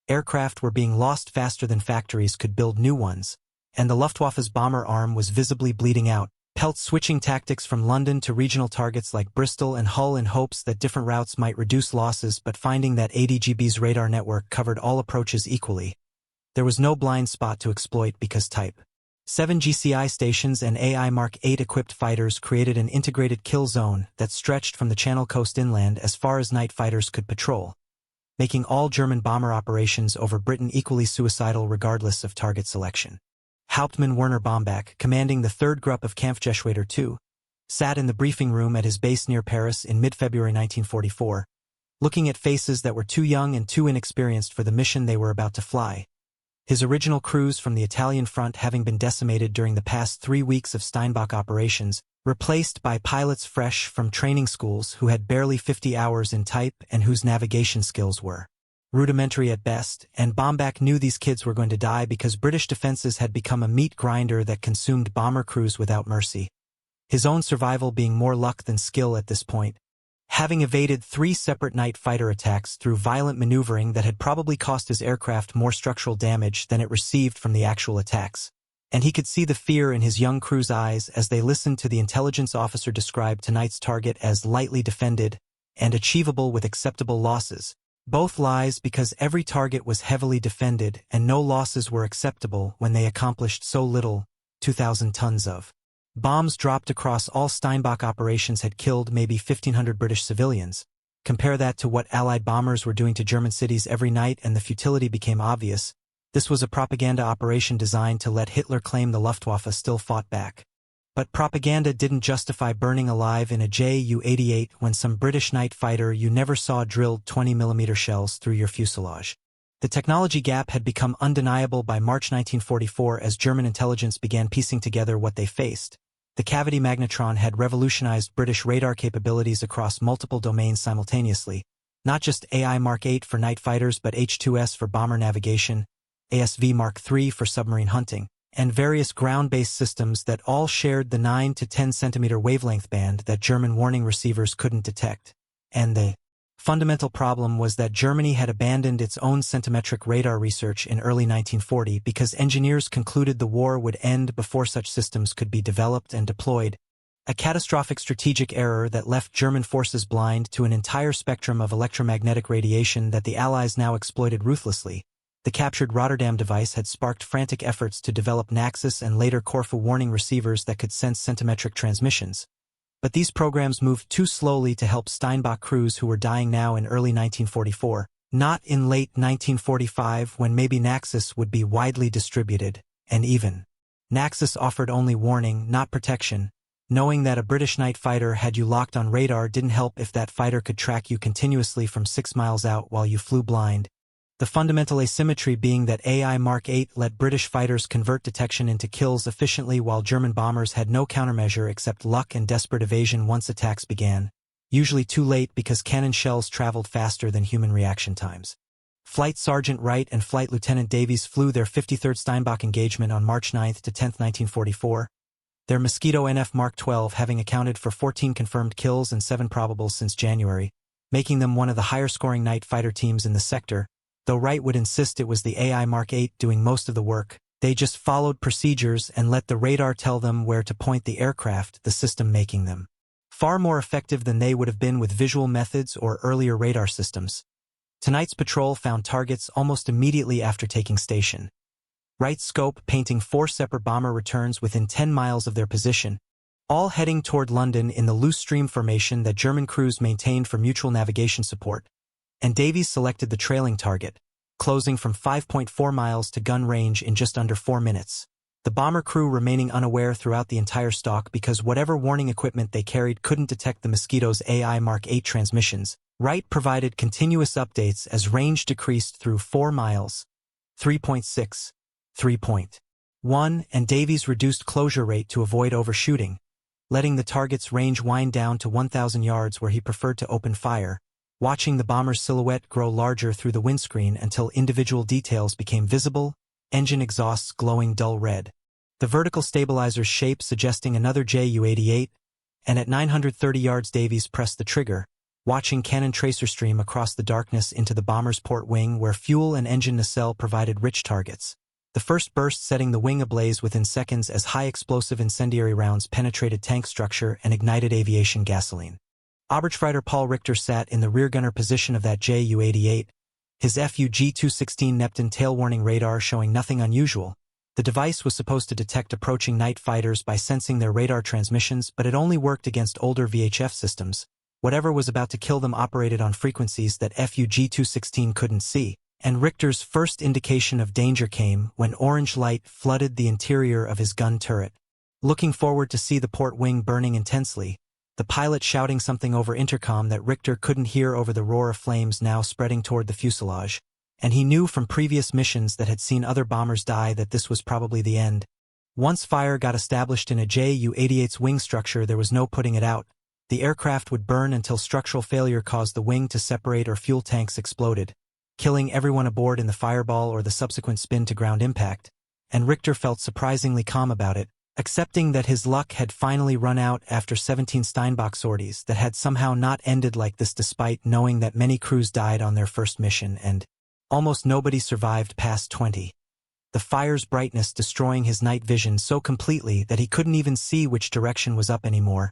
Aircraft were being lost faster than factories could build new ones, and the Luftwaffe's bomber arm was visibly bleeding out. Peltz switching tactics from London to regional targets like Bristol and Hull in hopes that different routes might reduce losses, but finding that ADGB's radar network covered all approaches equally. There was no blind spot to exploit because Type 7 GCI stations and AI Mark VIII equipped fighters created an integrated kill zone that stretched from the Channel coast inland as far as night fighters could patrol, making all German bomber operations over Britain equally suicidal regardless of target selection. Hauptmann Werner Bombach, commanding the 3rd Gruppe of Kampfgeschwader II, sat in the briefing room at his base near Paris in mid-February 1944, looking at faces that were too young and too inexperienced for the mission they were about to fly. His original crews from the Italian front having been decimated during the past 3 weeks of Steinbach operations, replaced by pilots fresh from training schools who had barely 50 hours in type and whose navigation skills were rudimentary at best, and Bombach knew these kids were going to die because British defenses had become a meat grinder that consumed bomber crews without mercy. His own survival being more luck than skill at this point, having evaded 3 separate night fighter attacks through violent maneuvering that had probably cost his aircraft more structural damage than it received from the actual attacks. And he could see the fear in his young crew's eyes as they listened to the intelligence officer describe tonight's target as lightly defended and achievable with acceptable losses. Both lies because every target was heavily defended and no losses were acceptable when they accomplished so little. 2,000 tons of bombs dropped across all Steinbach operations had killed maybe 1,500 British civilians. Compare that to what Allied bombers were doing to German cities every night and the futility became obvious. This was a propaganda operation designed to let Hitler claim the Luftwaffe still fought back. But propaganda didn't justify burning alive in a Ju-88 when some British night fighter you never saw drilled 20mm shells through your fuselage. The technology gap had become undeniable by March 1944 as German intelligence began piecing together what they faced. The cavity magnetron had revolutionized British radar capabilities across multiple domains simultaneously, not just AI Mark VIII for night fighters but H-2S for bomber navigation, ASV Mark III for submarine hunting, and various ground-based systems that all shared the 9 to 10 centimeter wavelength band that German warning receivers couldn't detect. And the fundamental problem was that Germany had abandoned its own centimetric radar research in early 1940 because engineers concluded the war would end before such systems could be developed and deployed, a catastrophic strategic error that left German forces blind to an entire spectrum of electromagnetic radiation that the Allies now exploited ruthlessly. The captured Rotterdam device had sparked frantic efforts to develop Naxos and later Corfu warning receivers that could sense centimetric transmissions. But these programs moved too slowly to help Steinbach crews who were dying now in early 1944, not in late 1945 when maybe Naxos would be widely distributed, and even Naxos offered only warning, not protection. Knowing that a British night fighter had you locked on radar didn't help if that fighter could track you continuously from 6 miles out while you flew blind. The fundamental asymmetry being that AI Mark VIII let British fighters convert detection into kills efficiently while German bombers had no countermeasure except luck and desperate evasion once attacks began, usually too late because cannon shells traveled faster than human reaction times. Flight Sergeant Wright and Flight Lieutenant Davies flew their 53rd Steinbach engagement on March 9 to 10, 1944, their Mosquito NF Mark XII having accounted for 14 confirmed kills and 7 probables since January, making them one of the higher-scoring night fighter teams in the sector, Though Wright would insist it was the AI Mark VIII doing most of the work, they just followed procedures and let the radar tell them where to point the aircraft, the system making them far more effective than they would have been with visual methods or earlier radar systems. Tonight's patrol found targets almost immediately after taking station. Wright's scope painting 4 separate bomber returns within 10 miles of their position, all heading toward London in the loose stream formation that German crews maintained for mutual navigation support, and Davies selected the trailing target, closing from 5.4 miles to gun range in just under 4 minutes. The bomber crew remaining unaware throughout the entire stalk because whatever warning equipment they carried couldn't detect the Mosquito's AI Mark VIII transmissions. Wright provided continuous updates as range decreased through 4 miles, 3.6, 3.1, and Davies reduced closure rate to avoid overshooting, letting the target's range wind down to 1,000 yards where he preferred to open fire, watching the bomber's silhouette grow larger through the windscreen until individual details became visible, engine exhausts glowing dull red, the vertical stabilizer's shape suggesting another Ju-88, and at 930 yards Davies pressed the trigger, watching cannon tracer stream across the darkness into the bomber's port wing where fuel and engine nacelle provided rich targets. The first burst setting the wing ablaze within seconds as high-explosive incendiary rounds penetrated tank structure and ignited aviation gasoline. Oberstfighter Paul Richter sat in the rear gunner position of that Ju-88, his FUG-216 Neptune tail warning radar showing nothing unusual. The device was supposed to detect approaching night fighters by sensing their radar transmissions, but it only worked against older VHF systems. Whatever was about to kill them operated on frequencies that FUG-216 couldn't see, and Richter's first indication of danger came when orange light flooded the interior of his gun turret. Looking forward to see the port wing burning intensely, the pilot shouting something over intercom that Richter couldn't hear over the roar of flames now spreading toward the fuselage, and he knew from previous missions that had seen other bombers die that this was probably the end. Once fire got established in a Ju-88's wing structure, there was no putting it out. The aircraft would burn until structural failure caused the wing to separate or fuel tanks exploded, killing everyone aboard in the fireball or the subsequent spin-to-ground impact, and Richter felt surprisingly calm about it, accepting that his luck had finally run out after 17 Steinbach sorties that had somehow not ended like this despite knowing that many crews died on their first mission and almost nobody survived past 20. The fire's brightness destroying his night vision so completely that he couldn't even see which direction was up anymore.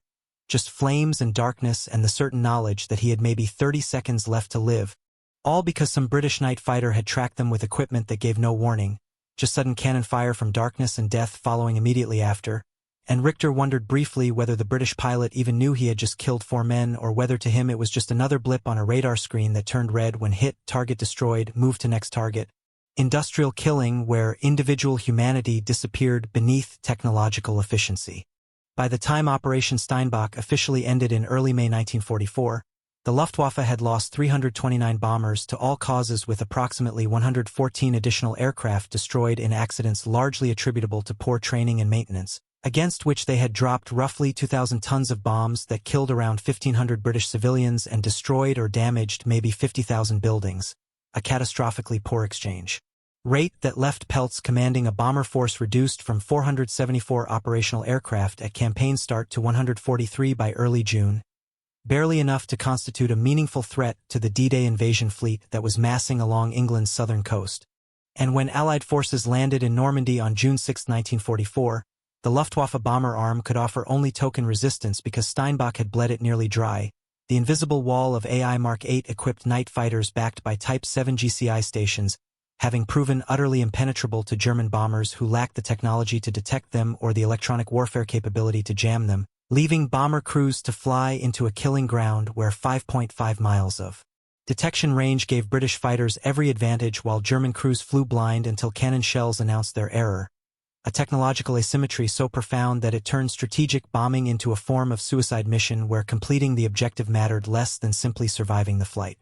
Just flames and darkness and the certain knowledge that he had maybe 30 seconds left to live. All because some British night fighter had tracked them with equipment that gave no warning. Just sudden cannon fire from darkness and death following immediately after, and Richter wondered briefly whether the British pilot even knew he had just killed 4 men or whether to him it was just another blip on a radar screen that turned red when hit, target destroyed, move to next target. Industrial killing where individual humanity disappeared beneath technological efficiency. By the time Operation Steinbach officially ended in early May 1944, the Luftwaffe had lost 329 bombers to all causes with approximately 114 additional aircraft destroyed in accidents largely attributable to poor training and maintenance, against which they had dropped roughly 2,000 tons of bombs that killed around 1,500 British civilians and destroyed or damaged maybe 50,000 buildings, a catastrophically poor exchange rate that left Peltz commanding a bomber force reduced from 474 operational aircraft at campaign start to 143 by early June. Barely enough to constitute a meaningful threat to the D-Day invasion fleet that was massing along England's southern coast. And when Allied forces landed in Normandy on June 6, 1944, the Luftwaffe bomber arm could offer only token resistance because Steinbach had bled it nearly dry. The invisible wall of AI Mark VIII equipped night fighters backed by Type 7 GCI stations, having proven utterly impenetrable to German bombers who lacked the technology to detect them or the electronic warfare capability to jam them, leaving bomber crews to fly into a killing ground where 5.5 miles of detection range gave British fighters every advantage while German crews flew blind until cannon shells announced their error. A technological asymmetry so profound that it turned strategic bombing into a form of suicide mission where completing the objective mattered less than simply surviving the flight.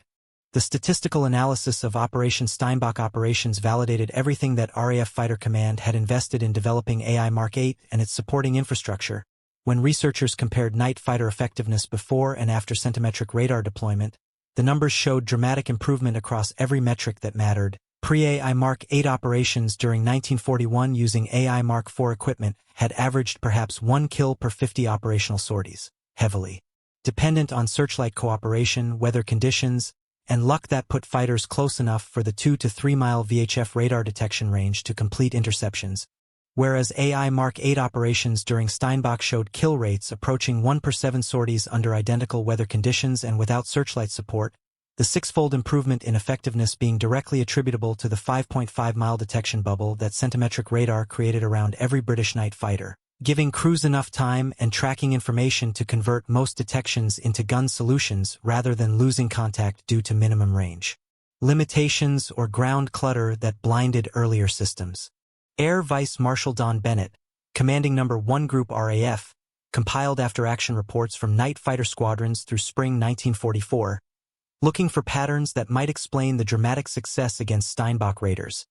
The statistical analysis of Operation Steinbach operations validated everything that RAF Fighter Command had invested in developing AI Mark VIII and its supporting infrastructure. When researchers compared night fighter effectiveness before and after centimetric radar deployment, the numbers showed dramatic improvement across every metric that mattered. Pre-AI Mark VIII operations during 1941 using AI Mark IV equipment had averaged perhaps 1 kill per 50 operational sorties, heavily dependent on searchlight cooperation, weather conditions, and luck that put fighters close enough for the 2 to 3 mile VHF radar detection range to complete interceptions, whereas AI Mark VIII operations during Steinbach showed kill rates approaching 1 per 7 sorties under identical weather conditions and without searchlight support, the six-fold improvement in effectiveness being directly attributable to the 5.5-mile detection bubble that centimetric radar created around every British night fighter, giving crews enough time and tracking information to convert most detections into gun solutions rather than losing contact due to minimum range limitations or ground clutter that blinded earlier systems. Air Vice Marshal Don Bennett, commanding No. 1 Group RAF, compiled after-action reports from night fighter squadrons through spring 1944, looking for patterns that might explain the dramatic success against Steinbach raiders,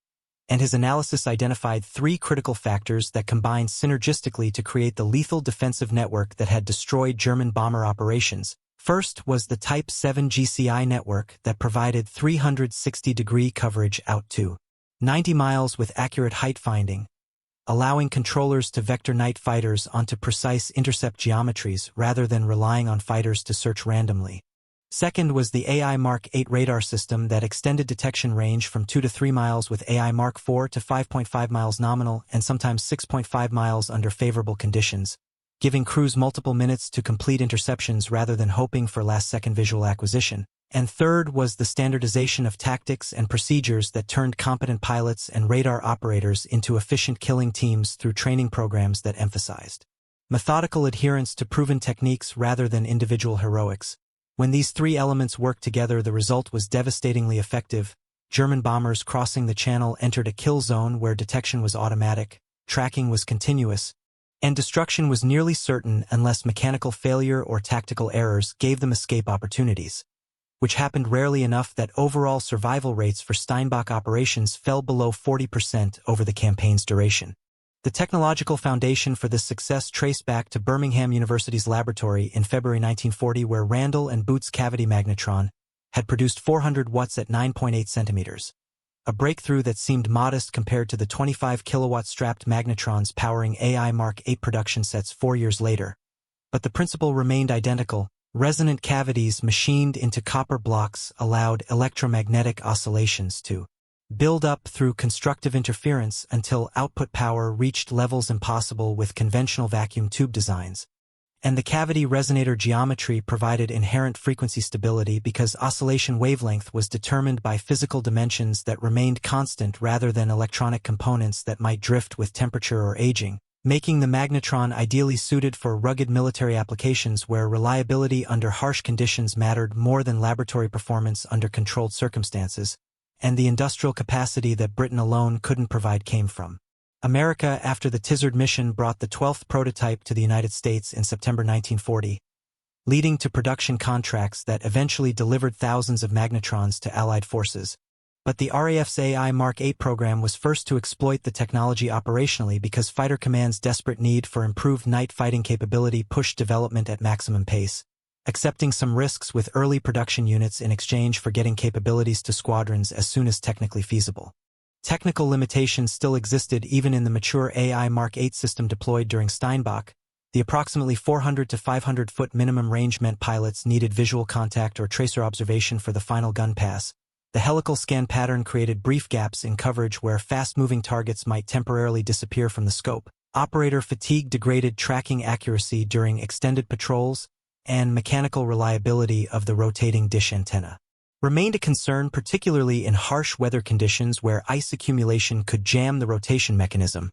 and his analysis identified 3 critical factors that combined synergistically to create the lethal defensive network that had destroyed German bomber operations. First was the Type 7 GCI network that provided 360-degree coverage out to 90 miles with accurate height finding, allowing controllers to vector night fighters onto precise intercept geometries rather than relying on fighters to search randomly. Second was the AI Mark VIII radar system that extended detection range from 2 to 3 miles with AI Mark IV to 5.5 miles nominal and sometimes 6.5 miles under favorable conditions, giving crews multiple minutes to complete interceptions rather than hoping for last-second visual acquisition. And third was the standardization of tactics and procedures that turned competent pilots and radar operators into efficient killing teams through training programs that emphasized methodical adherence to proven techniques rather than individual heroics. When these 3 elements worked together, the result was devastatingly effective. German bombers crossing the channel entered a kill zone where detection was automatic, tracking was continuous, and destruction was nearly certain unless mechanical failure or tactical errors gave them escape opportunities, which happened rarely enough that overall survival rates for Steinbach operations fell below 40% over the campaign's duration. The technological foundation for this success traced back to Birmingham University's laboratory in February 1940, where Randall and Booth's cavity magnetron had produced 400 watts at 9.8 centimeters, a breakthrough that seemed modest compared to the 25 kilowatt strapped magnetrons powering AI Mark VIII production sets 4 years later. But the principle remained identical. Resonant cavities machined into copper blocks allowed electromagnetic oscillations to build up through constructive interference until output power reached levels impossible with conventional vacuum tube designs. And the cavity resonator geometry provided inherent frequency stability because oscillation wavelength was determined by physical dimensions that remained constant rather than electronic components that might drift with temperature or aging, making the magnetron ideally suited for rugged military applications where reliability under harsh conditions mattered more than laboratory performance under controlled circumstances, and the industrial capacity that Britain alone couldn't provide came from America after the Tizard mission brought the 12th prototype to the United States in September 1940, leading to production contracts that eventually delivered thousands of magnetrons to Allied forces. But the RAF's AI Mark VIII program was first to exploit the technology operationally because Fighter Command's desperate need for improved night fighting capability pushed development at maximum pace, accepting some risks with early production units in exchange for getting capabilities to squadrons as soon as technically feasible. Technical limitations still existed even in the mature AI Mark VIII system deployed during Steinbach. The approximately 400 to 500-foot minimum range meant pilots needed visual contact or tracer observation for the final gun pass. The helical scan pattern created brief gaps in coverage where fast-moving targets might temporarily disappear from the scope. Operator fatigue degraded tracking accuracy during extended patrols, and mechanical reliability of the rotating dish antenna remained a concern, particularly in harsh weather conditions where ice accumulation could jam the rotation mechanism,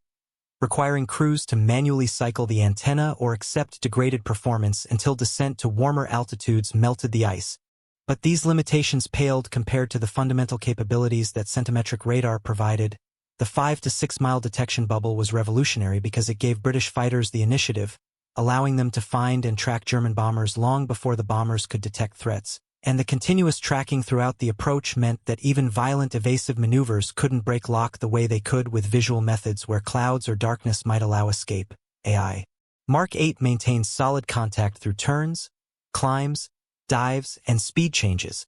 requiring crews to manually cycle the antenna or accept degraded performance until descent to warmer altitudes melted the ice. But these limitations paled compared to the fundamental capabilities that centimetric radar provided. The 5 to 6 mile detection bubble was revolutionary because it gave British fighters the initiative, allowing them to find and track German bombers long before the bombers could detect threats. And the continuous tracking throughout the approach meant that even violent evasive maneuvers couldn't break lock the way they could with visual methods where clouds or darkness might allow escape. AI Mark VIII maintains solid contact through turns, climbs, dives, and speed changes,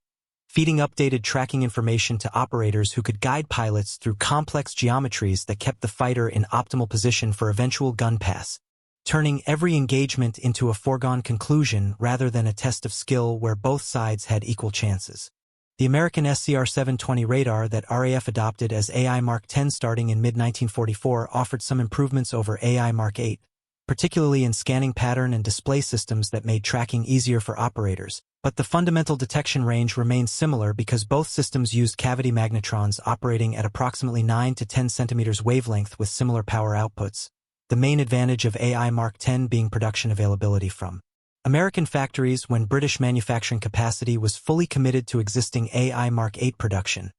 feeding updated tracking information to operators who could guide pilots through complex geometries that kept the fighter in optimal position for eventual gun pass, turning every engagement into a foregone conclusion rather than a test of skill where both sides had equal chances. The American SCR-720 radar that RAF adopted as AI Mark X starting in mid-1944 offered some improvements over AI Mark VIII, particularly in scanning pattern and display systems that made tracking easier for operators, but the fundamental detection range remained similar because both systems used cavity magnetrons operating at approximately 9 to 10 centimeters wavelength with similar power outputs, the main advantage of AI Mark X being production availability from American factories when British manufacturing capacity was fully committed to existing AI Mark VIII production,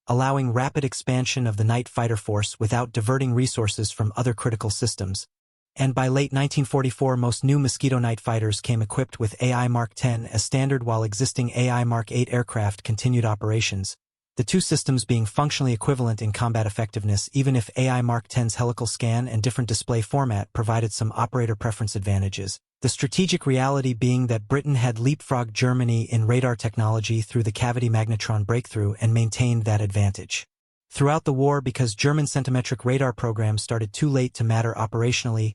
allowing rapid expansion of the night fighter force without diverting resources from other critical systems. And by late 1944 most new Mosquito night fighters came equipped with AI Mark X as standard while existing AI Mark VIII aircraft continued operations, the two systems being functionally equivalent in combat effectiveness even if AI Mark X's helical scan and different display format provided some operator preference advantages. The strategic reality being that Britain had leapfrogged Germany in radar technology through the cavity magnetron breakthrough and maintained that advantage. Throughout the war, because German centimetric radar programs started too late to matter operationally,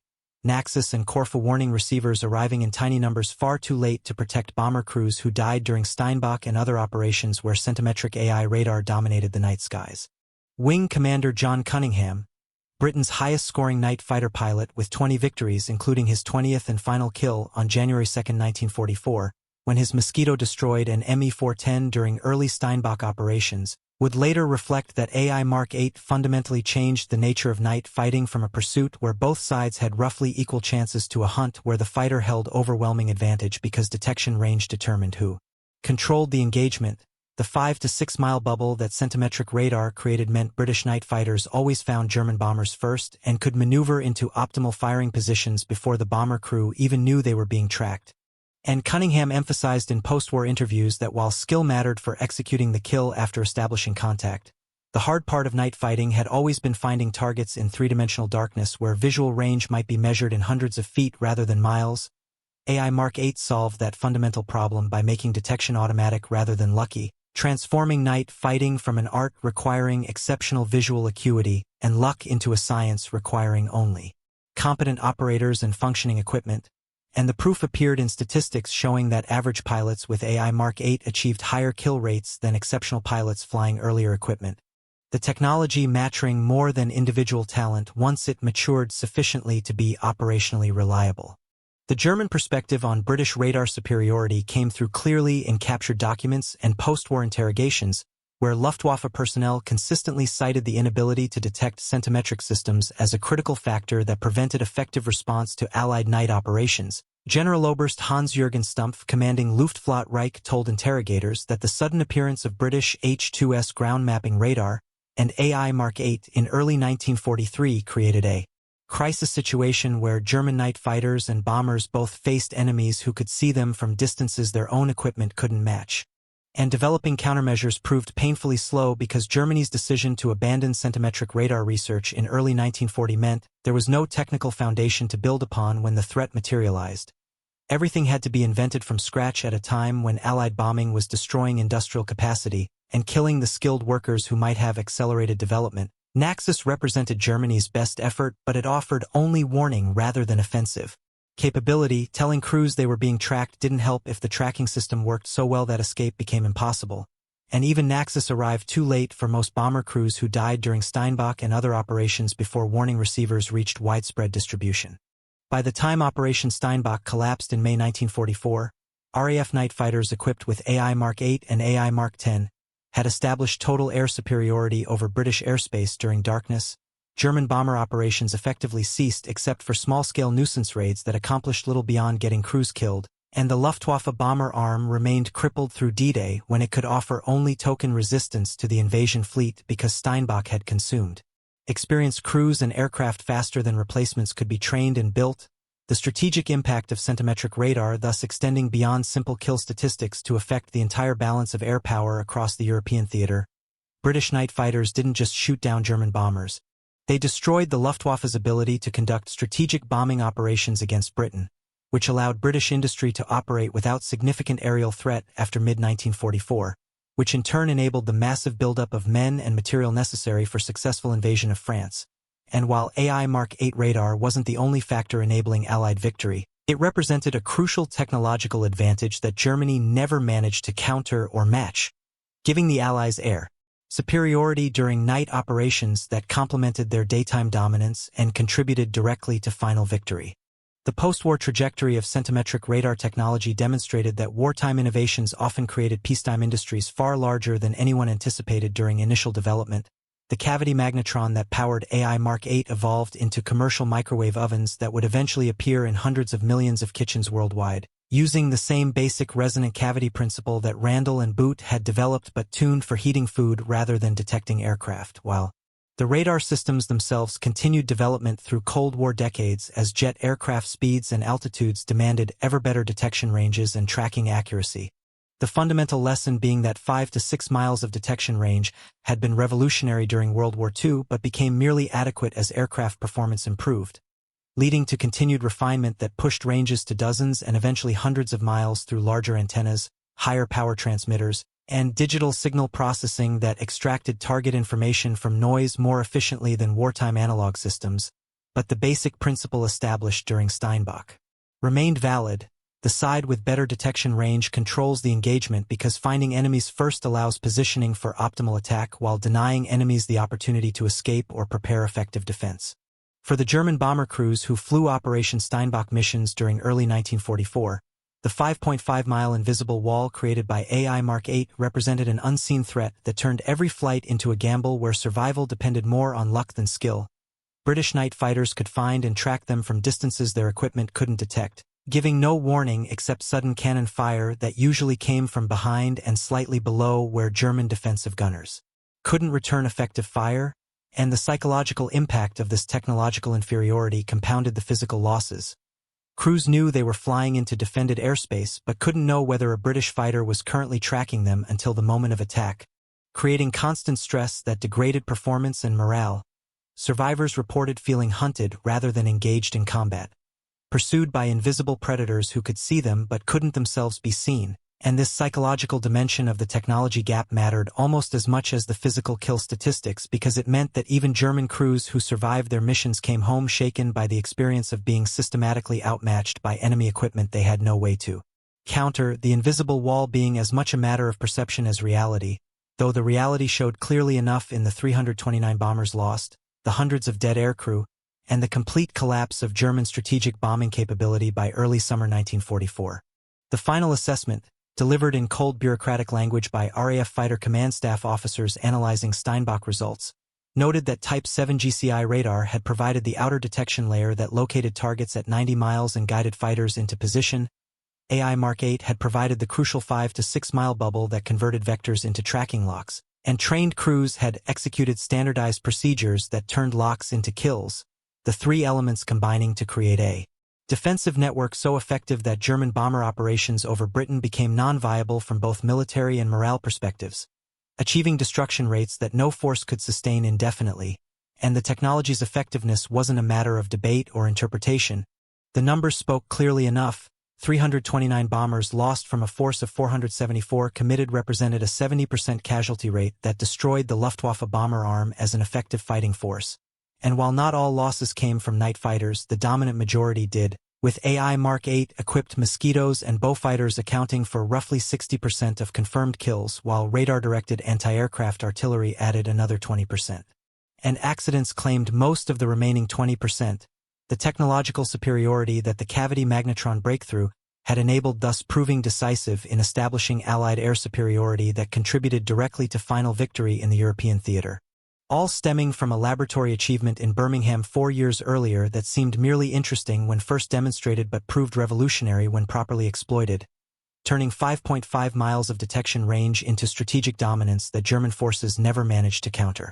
Naxos and Corfu warning receivers arriving in tiny numbers far too late to protect bomber crews who died during Steinbach and other operations where centimetric AI radar dominated the night skies. Wing Commander John Cunningham, Britain's highest-scoring night fighter pilot with 20 victories including his 20th and final kill on January 2, 1944, when his Mosquito destroyed an Me-410 during early Steinbach operations, would later reflect that AI Mark VIII fundamentally changed the nature of night fighting from a pursuit where both sides had roughly equal chances to a hunt where the fighter held overwhelming advantage because detection range determined who controlled the engagement. The 5 to 6 mile bubble that centimetric radar created meant British night fighters always found German bombers first and could maneuver into optimal firing positions before the bomber crew even knew they were being tracked. And Cunningham emphasized in post-war interviews that while skill mattered for executing the kill after establishing contact, the hard part of night fighting had always been finding targets in three-dimensional darkness where visual range might be measured in hundreds of feet rather than miles. AI Mark VIII solved that fundamental problem by making detection automatic rather than lucky, transforming night fighting from an art requiring exceptional visual acuity and luck into a science requiring only competent operators and functioning equipment. And the proof appeared in statistics showing that average pilots with AI Mark VIII achieved higher kill rates than exceptional pilots flying earlier equipment. The technology maturing more than individual talent once it matured sufficiently to be operationally reliable. The German perspective on British radar superiority came through clearly in captured documents and post-war interrogations, where Luftwaffe personnel consistently cited the inability to detect centimetric systems as a critical factor that prevented effective response to Allied night operations. Generaloberst Hans-Jürgen Stumpf, commanding Luftwaffe Reich, told interrogators that the sudden appearance of British H-2S ground mapping radar and AI Mark VIII in early 1943 created a crisis situation where German night fighters and bombers both faced enemies who could see them from distances their own equipment couldn't match. And developing countermeasures proved painfully slow because Germany's decision to abandon centimetric radar research in early 1940 meant there was no technical foundation to build upon when the threat materialized. Everything had to be invented from scratch at a time when Allied bombing was destroying industrial capacity and killing the skilled workers who might have accelerated development. Naxos represented Germany's best effort, but it offered only warning rather than offensive capability. Telling crews they were being tracked didn't help if the tracking system worked so well that escape became impossible. And even Naxos arrived too late for most bomber crews who died during Steinbach and other operations before warning receivers reached widespread distribution. By the time Operation Steinbach collapsed in May 1944, RAF night fighters equipped with AI Mark VIII and AI Mark X had established total air superiority over British airspace during darkness. German bomber operations effectively ceased except for small-scale nuisance raids that accomplished little beyond getting crews killed, and the Luftwaffe bomber arm remained crippled through D-Day when it could offer only token resistance to the invasion fleet because Steinbach had consumed experienced crews and aircraft faster than replacements could be trained and built. The strategic impact of centimetric radar thus extending beyond simple kill statistics to affect the entire balance of air power across the European theater. British night fighters didn't just shoot down German bombers. They destroyed the Luftwaffe's ability to conduct strategic bombing operations against Britain, which allowed British industry to operate without significant aerial threat after mid-1944, which in turn enabled the massive buildup of men and material necessary for successful invasion of France. And while AI Mark VIII radar wasn't the only factor enabling Allied victory, it represented a crucial technological advantage that Germany never managed to counter or match. giving the Allies air superiority during night operations that complemented their daytime dominance and contributed directly to final victory. The post-war trajectory of centimetric radar technology demonstrated that wartime innovations often created peacetime industries far larger than anyone anticipated during initial development. The cavity magnetron that powered AI Mark VIII evolved into commercial microwave ovens that would eventually appear in hundreds of millions of kitchens worldwide, using the same basic resonant cavity principle that Randall and Boot had developed but tuned for heating food rather than detecting aircraft, while the radar systems themselves continued development through Cold War decades as jet aircraft speeds and altitudes demanded ever better detection ranges and tracking accuracy. The fundamental lesson being that 5 to 6 miles of detection range had been revolutionary during World War II but became merely adequate as aircraft performance improved, leading to continued refinement that pushed ranges to dozens and eventually hundreds of miles through larger antennas, higher power transmitters, and digital signal processing that extracted target information from noise more efficiently than wartime analog systems. But the basic principle established during Steinbach remained valid. The side with better detection range controls the engagement because finding enemies first allows positioning for optimal attack while denying enemies the opportunity to escape or prepare effective defense. For the German bomber crews who flew Operation Steinbach missions during early 1944, the 5.5-mile invisible wall created by AI Mark VIII represented an unseen threat that turned every flight into a gamble where survival depended more on luck than skill. British night fighters could find and track them from distances their equipment couldn't detect, giving no warning except sudden cannon fire that usually came from behind and slightly below where German defensive gunners couldn't return effective fire, and the psychological impact of this technological inferiority compounded the physical losses. Crews knew they were flying into defended airspace but couldn't know whether a British fighter was currently tracking them until the moment of attack, creating constant stress that degraded performance and morale. Survivors reported feeling hunted rather than engaged in combat, pursued by invisible predators who could see them but couldn't themselves be seen, and this psychological dimension of the technology gap mattered almost as much as the physical kill statistics because it meant that even German crews who survived their missions came home shaken by the experience of being systematically outmatched by enemy equipment they had no way to counter, the invisible wall being as much a matter of perception as reality, though the reality showed clearly enough in the 329 bombers lost, the hundreds of dead aircrew, and the complete collapse of German strategic bombing capability by early summer 1944. The final assessment, delivered in cold bureaucratic language by RAF fighter command staff officers analyzing Steinbach results, noted that Type 7 GCI radar had provided the outer detection layer that located targets at 90 miles and guided fighters into position. AI Mark VIII had provided the crucial 5 to 6 mile bubble that converted vectors into tracking locks, and trained crews had executed standardized procedures that turned locks into kills, the three elements combining to create a defensive network so effective that German bomber operations over Britain became non-viable from both military and morale perspectives, achieving destruction rates that no force could sustain indefinitely, and the technology's effectiveness wasn't a matter of debate or interpretation. The numbers spoke clearly enough. 329 bombers lost from a force of 474 committed represented a 70% casualty rate that destroyed the Luftwaffe bomber arm as an effective fighting force. And while not all losses came from night fighters, the dominant majority did, with AI Mark VIII equipped Mosquitoes and Beaufighters accounting for roughly 60% of confirmed kills, while radar-directed anti-aircraft artillery added another 20%. And accidents claimed most of the remaining 20%. The technological superiority that the cavity magnetron breakthrough had enabled, thus proving decisive in establishing Allied air superiority that contributed directly to final victory in the European theater. All stemming from a laboratory achievement in Birmingham 4 years earlier that seemed merely interesting when first demonstrated but proved revolutionary when properly exploited, turning 5.5 miles of detection range into strategic dominance that German forces never managed to counter.